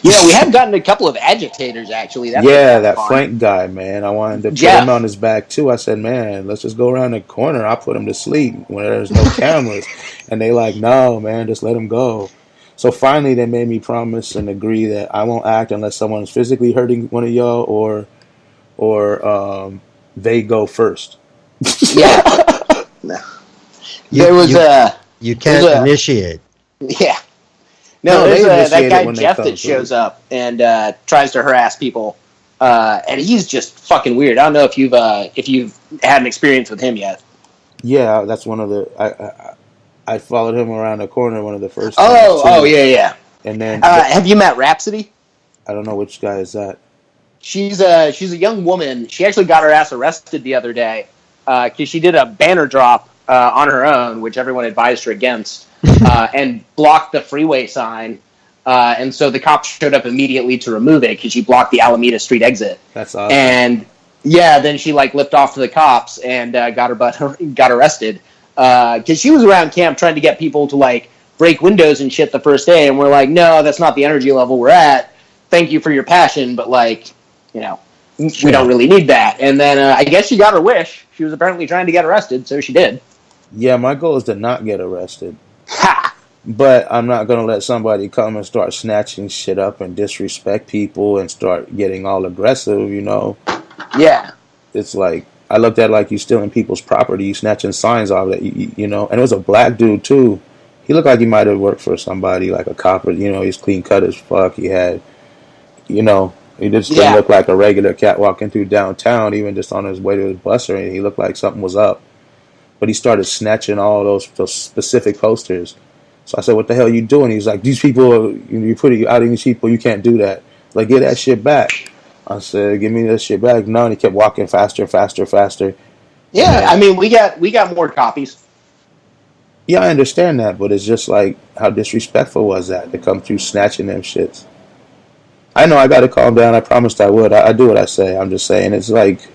Yeah, we have gotten a couple of agitators, actually. That Frank guy, man. I wanted to put Jeff. him on his back, too. I said, man, let's just go around the corner. I'll put him to sleep when there's no cameras. And they like, no, man, just let him go. So finally, they made me promise and agree that I won't act unless someone's physically hurting one of y'all or they go first. Yeah. There was You can't initiate. Yeah. No, they there's that initiate it guy when they Jeff come that shows through. up and tries to harass people, and he's just fucking weird. I don't know if you've had an experience with him yet. Yeah, that's one of the. I followed him around the corner one of the first Oh, times, too. yeah. And then Have you met Rhapsody? I don't know which guy is that. She's a young woman. She actually got her ass arrested the other day because she did a banner drop on her own, which everyone advised her against, and blocked the freeway sign. And so the cops showed up immediately to remove it because she blocked the Alameda Street exit. That's awesome. And then she lipped off to the cops and got arrested because she was around camp trying to get people to break windows and shit the first day, and we're like, no, that's not the energy level we're at. Thank you for your passion, but we don't really need that. And then I guess she got her wish. She was apparently trying to get arrested, so she did. Yeah, my goal is to not get arrested. Ha! But I'm not going to let somebody come and start snatching shit up and disrespect people and start getting all aggressive, Yeah. It's like, I looked at it like you stealing people's property, you snatching signs off that, and it was a black dude, too. He looked like he might have worked for somebody, like a cop, he's clean cut as fuck. He had, he just didn't look like a regular cat walking through downtown, even just on his way to his bus or anything. He looked like something was up. But he started snatching all those specific posters. So I said, what the hell are you doing? He's like, these people, you're putting out these people, you can't do that. Like, get that shit back. I said, give me that shit back. No, and he kept walking faster, faster, faster. Yeah, I mean, we got more copies. Yeah, I understand that, but it's just like, how disrespectful was that to come through snatching them shits? I know I got to calm down. I promised I would. I do what I say. I'm just saying, it's like,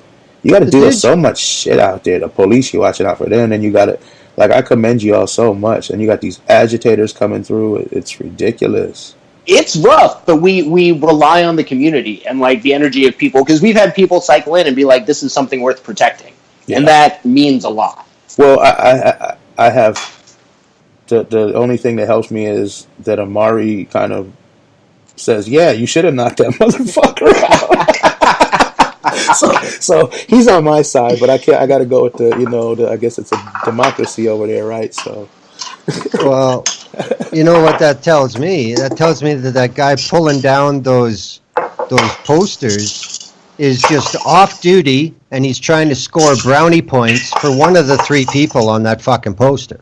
you got to deal with so much shit out there. The police, you're watching out for them, and you got to, Like, I commend you all so much, and you got these agitators coming through. It's ridiculous. It's rough, but we rely on the community and like the energy of people, because we've had people cycle in and be like, "This is something worth protecting," Yeah. and that means a lot. Well, I have the only thing that helps me is that Amari kind of says, "Yeah, you should have knocked that motherfucker out." so he's on my side, but I can't. I got to go with I guess it's a democracy over there, right? So. Well, you know what that tells me? That tells me that that guy pulling down those posters is just off duty, and he's trying to score brownie points for one of the three people on that fucking poster.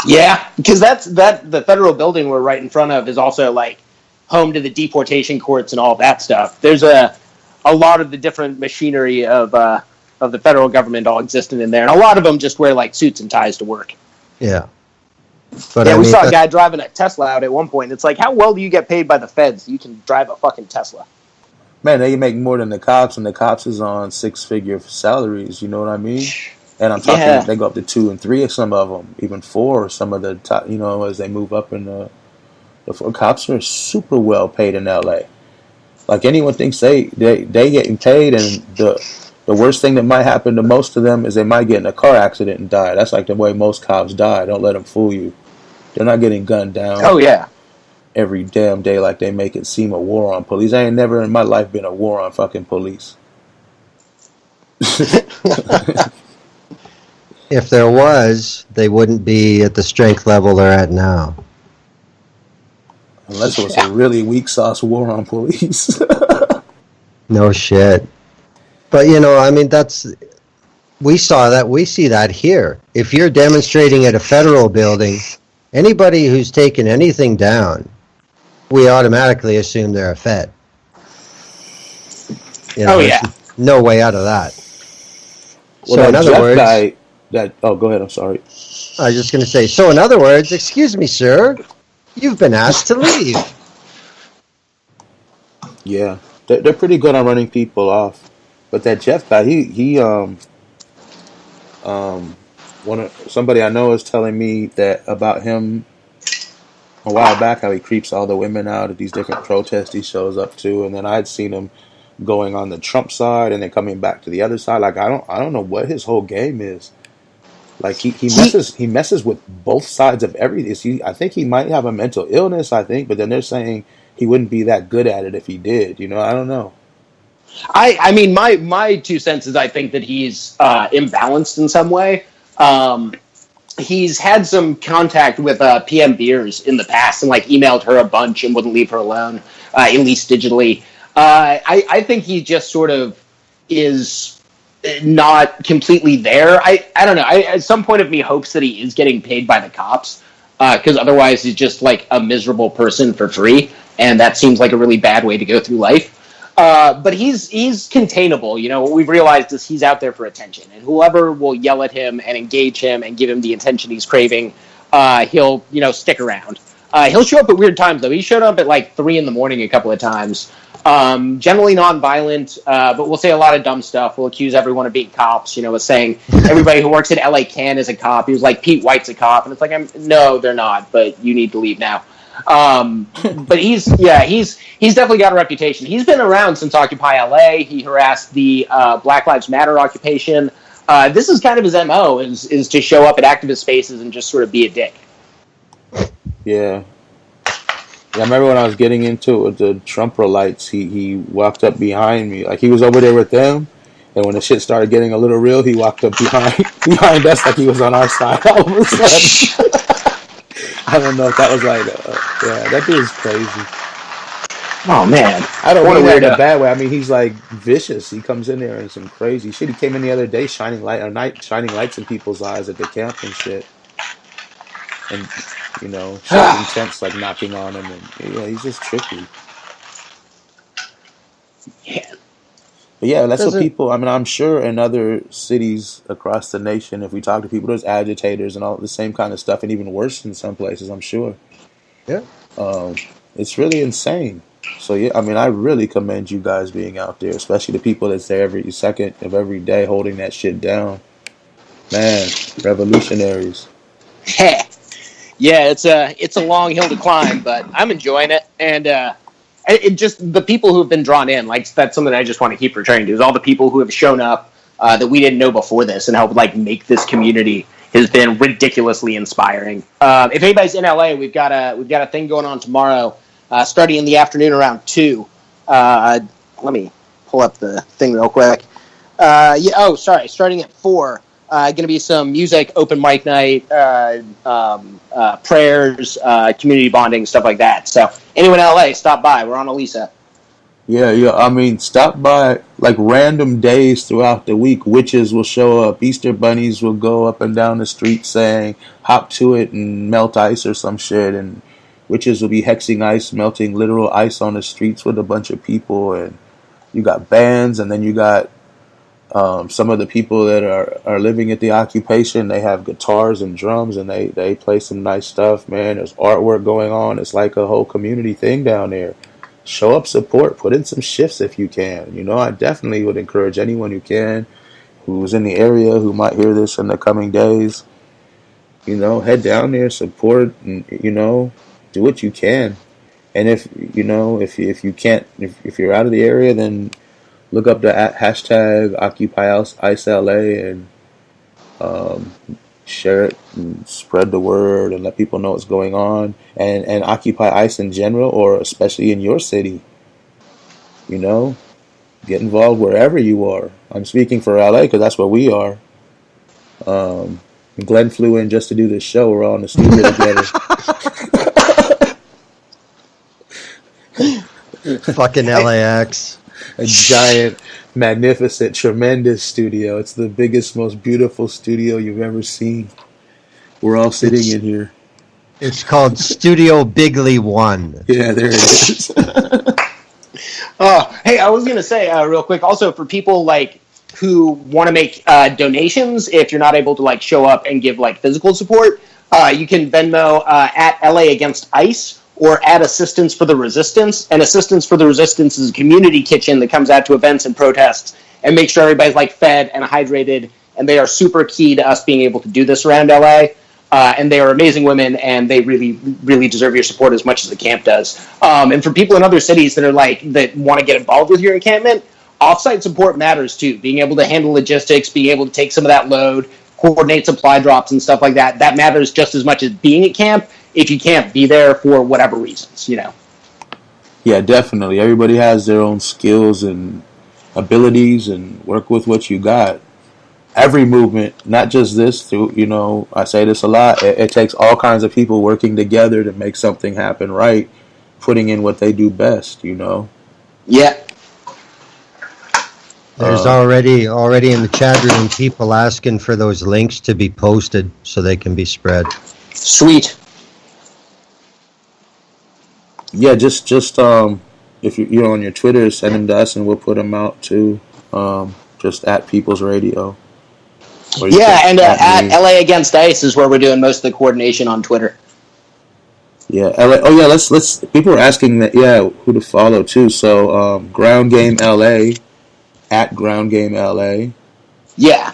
Yeah, because the federal building we're right in front of is also like home to the deportation courts and all that stuff. There's a lot of the different machinery of the federal government all existing in there, and a lot of them just wear like suits and ties to work. Yeah. But yeah, I we mean, saw a guy driving a Tesla out at one point. It's like, how well do you get paid by the feds? You can drive a fucking Tesla. Man, they make more than the cops, and the cops is on 6-figure salaries. You know what I mean? And I'm talking, they go up to 2 and 3 of some of them, even 4. Some of the top, as they move up in the cops are super well paid in LA. Like, anyone thinks they getting paid, and the worst thing that might happen to most of them is they might get in a car accident and die. That's like the way most cops die. Don't let them fool you. They're not getting gunned down. Oh yeah. Every damn day like they make it seem a war on police. I ain't never in my life been a war on fucking police. If there was, they wouldn't be at the strength level they're at now. Unless it was a really weak sauce war on police. No shit. But I mean, we see that here. If you're demonstrating at a federal building, anybody who's taken anything down, we automatically assume they're a Fed. Oh yeah. No way out of that. Well, So in other Jeff words, guy, go ahead. I'm sorry. I was just going to say. So in other words, excuse me, sir, you've been asked to leave. Yeah, they're pretty good on running people off. But that Jeff guy, somebody I know is telling me that about him a while back, how he creeps all the women out at these different protests he shows up to, and then I'd seen him going on the Trump side and then coming back to the other side. Like, I don't know what his whole game is. Like, he messes with both sides of everything. I think he might have a mental illness, but then they're saying he wouldn't be that good at it if he did. I don't know. I mean, my 2 cents is I think that he's imbalanced in some way. He's had some contact with PM Beers in the past and like emailed her a bunch and wouldn't leave her alone, at least digitally. I think he just sort of is not completely there. I don't know. At some point of me hopes that he is getting paid by the cops, because otherwise he's just like a miserable person for free, and that seems like a really bad way to go through life. But he's containable. What we've realized is he's out there for attention, and whoever will yell at him and engage him and give him the attention he's craving, he'll stick around. He'll show up at weird times though. He showed up at like 3 a.m. a couple of times. Generally non-violent, but we'll say a lot of dumb stuff. We'll accuse everyone of being cops. Was saying everybody who works at LA Can is a cop. He was like, Pete White's a cop, and it's like, no, they're not. But you need to leave now. But he's definitely got a reputation. He's been around since Occupy LA. He harassed the Black Lives Matter occupation. This is kind of his MO, is to show up at activist spaces and just sort of be a dick. Yeah. I remember when I was getting into it with the Trumper-lights, he walked up behind me. Like, he was over there with them, and when the shit started getting a little real, he walked up behind us like he was on our side all of a sudden. I don't know if that was like, that dude's crazy. Oh, man. I don't want to wear it in a bad way. I mean, he's like vicious. He comes in there and some crazy shit. He came in the other day shining lights in people's eyes at the camp and shit. And, shit intense, like knocking on him. And he's just tricky. Yeah. But yeah, that's what people, I mean, I'm sure in other cities across the nation, if we talk to people, there's agitators and all the same kind of stuff, and even worse in some places, I'm sure. Yeah. It's really insane. So yeah, I mean, I really commend you guys being out there, especially the people that's there every second of every day holding that shit down. Man, revolutionaries. Yeah, it's a long hill to climb, but I'm enjoying it, and it just the people who have been drawn in, like that's something I just want to keep returning to. Is all the people who have shown up that we didn't know before this and helped like make this community has been ridiculously inspiring. If anybody's in LA, we've got a thing going on tomorrow, starting in the afternoon around 2. Let me pull up the thing real quick. Yeah. Oh, sorry. Starting at 4. Going to be some music, open mic night, prayers, community bonding, stuff like that. So anyone in LA, stop by. We're on Elisa. Yeah, yeah. I mean, stop by like random days throughout the week. Witches will show up. Easter bunnies will go up and down the street saying, hop to it and melt ice or some shit. And witches will be hexing ice, melting literal ice on the streets with a bunch of people. And you got bands, and then you got some of the people that are living at the occupation. They have guitars and drums, and they play some nice stuff, man. There's artwork going on. It's like a whole community thing down there. Show up, support, put in some shifts if you can. You know, I definitely would encourage anyone who can, who's in the area, who might hear this in the coming days, you know, head down there, support, and, you know, do what you can. And if, you know, if you can't, if you're out of the area, then look up the hashtag Occupy Ice LA and share it and spread the word and let people know what's going on, and Occupy ICE in general, or especially in your city. You know, get involved wherever you are. I'm speaking for LA because that's where we are. Glenn flew in just to do this show. We're all in the studio together. Fucking LAX. A giant, magnificent, tremendous studio. It's the biggest, most beautiful studio you've ever seen. We're all sitting in here. It's called Studio Bigley 1. Yeah, there it is. Oh, hey, I was going to say real quick, also for people like who want to make donations, if you're not able to like show up and give like physical support, you can Venmo at LA Against Ice or at Assistance for the Resistance. And Assistance for the Resistance is a community kitchen that comes out to events and protests and makes sure everybody's like fed and hydrated. And they are super key to us being able to do this around LA. And they are amazing women, and they really, really deserve your support as much as the camp does. And for people in other cities that are like that want to get involved with your encampment, offsite support matters too. Being able to handle logistics, being able to take some of that load, coordinate supply drops and stuff like that. That matters just as much as being at camp. If you can't be there for whatever reasons, you know. Yeah, definitely. Everybody has their own skills and abilities, and work with what you got. Every movement, not just this, through, you know, I say this a lot, it takes all kinds of people working together to make something happen right, putting in what they do best, you know. Yeah. There's already in the chat room people asking for those links to be posted so they can be spread. Sweet. Yeah, just if you're on your Twitter, send them to us and we'll put them out too. Just at People's Radio. Yeah, and at LA Against Ice is where we're doing most of the coordination on Twitter. Yeah, LA. Oh yeah, let's. People are asking that. Yeah, who to follow too. So Ground Game LA at Ground Game LA. Yeah.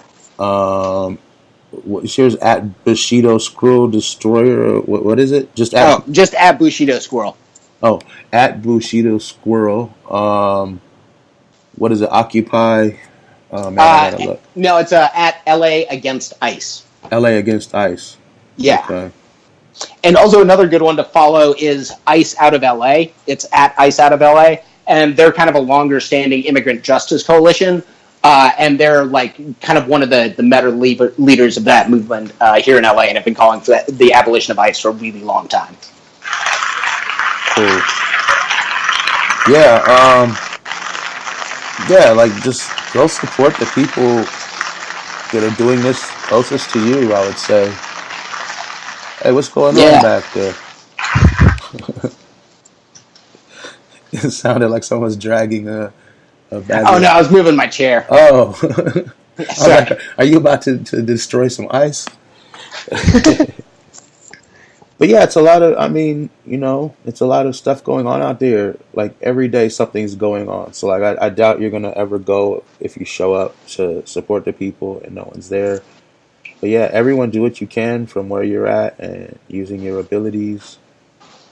Here's at Bushido Squirrel Destroyer. What is it? Just at Bushido Squirrel. Oh, at Bushido Squirrel. What is it? Occupy. Man, I gotta look. No, it's at LA Against Ice. LA Against Ice. Yeah. Okay. And also another good one to follow is Ice Out of LA. It's at Ice Out of LA, and they're kind of a longer-standing immigrant justice coalition, and they're like kind of one of the meta leaders of that movement here in LA, and have been calling for the abolition of ICE for a really long time. Cool. Yeah. Yeah, like just go support the people that are doing this closest to you, I would say. Hey, what's going on back there? It sounded like someone's dragging a bag. Oh, no, I was moving my chair. Oh. Sorry. Are you about to destroy some ice? But yeah, it's a lot of, I mean, you know, it's a lot of stuff going on out there. Like every day something's going on. So like I doubt you're going to ever go if you show up to support the people and no one's there. But yeah, everyone do what you can from where you're at and using your abilities.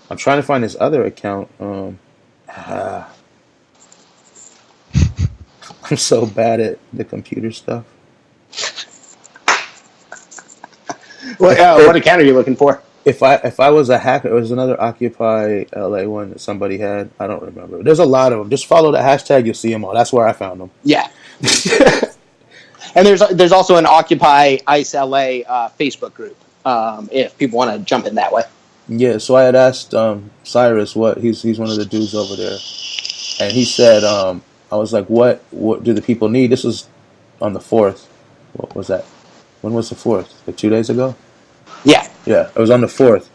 I'm trying to find this other account. I'm so bad at the computer stuff. What account are you looking for? If I was a hacker, there was another Occupy LA one that somebody had. I don't remember. There's a lot of them. Just follow the hashtag, you'll see them all. That's where I found them. Yeah. And there's also an Occupy ICE LA Facebook group. If people want to jump in that way. Yeah. So I had asked Cyrus what he's one of the dudes over there, and he said I was like, what do the people need? This was on the 4th. What was that? When was the 4th? Like 2 days ago. Yeah. Yeah, it was on the 4th.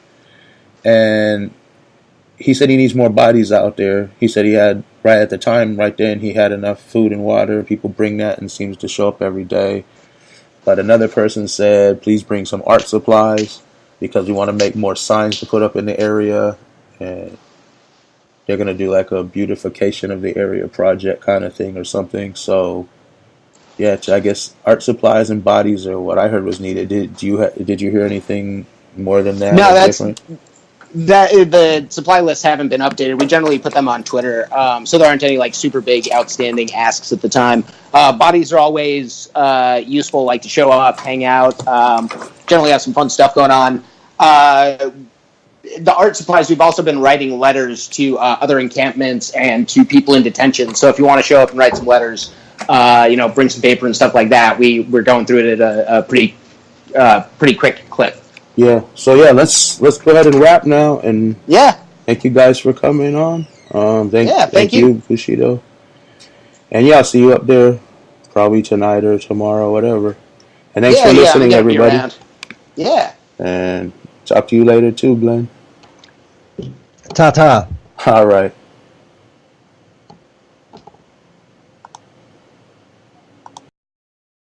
And he said he needs more bodies out there. He said he had, right at the time, right then, he had enough food and water. People bring that and seems to show up every day. But another person said, please bring some art supplies because we want to make more signs to put up in the area. And they're going to do like a beautification of the area project kind of thing or something. So, yeah, I guess art supplies and bodies are what I heard was needed. Did you hear anything more than that? No, or that's different? the supply lists haven't been updated. We generally put them on Twitter, so there aren't any like super big outstanding asks at the time. Bodies are always useful, like to show up, hang out. Generally have some fun stuff going on. The art supplies, we've also been writing letters to other encampments and to people in detention. So if you want to show up and write some letters, bring some paper and stuff like that, we're going through it at a pretty quick clip. Yeah. So yeah, let's go ahead and wrap now. And Yeah. thank you guys for coming on. Thank you. Bushido. And yeah, I'll see you up there probably tonight or tomorrow, whatever. And thanks for listening, I'm gonna be everybody. around. Yeah. And talk to you later too, Glenn. Ta-ta. All right.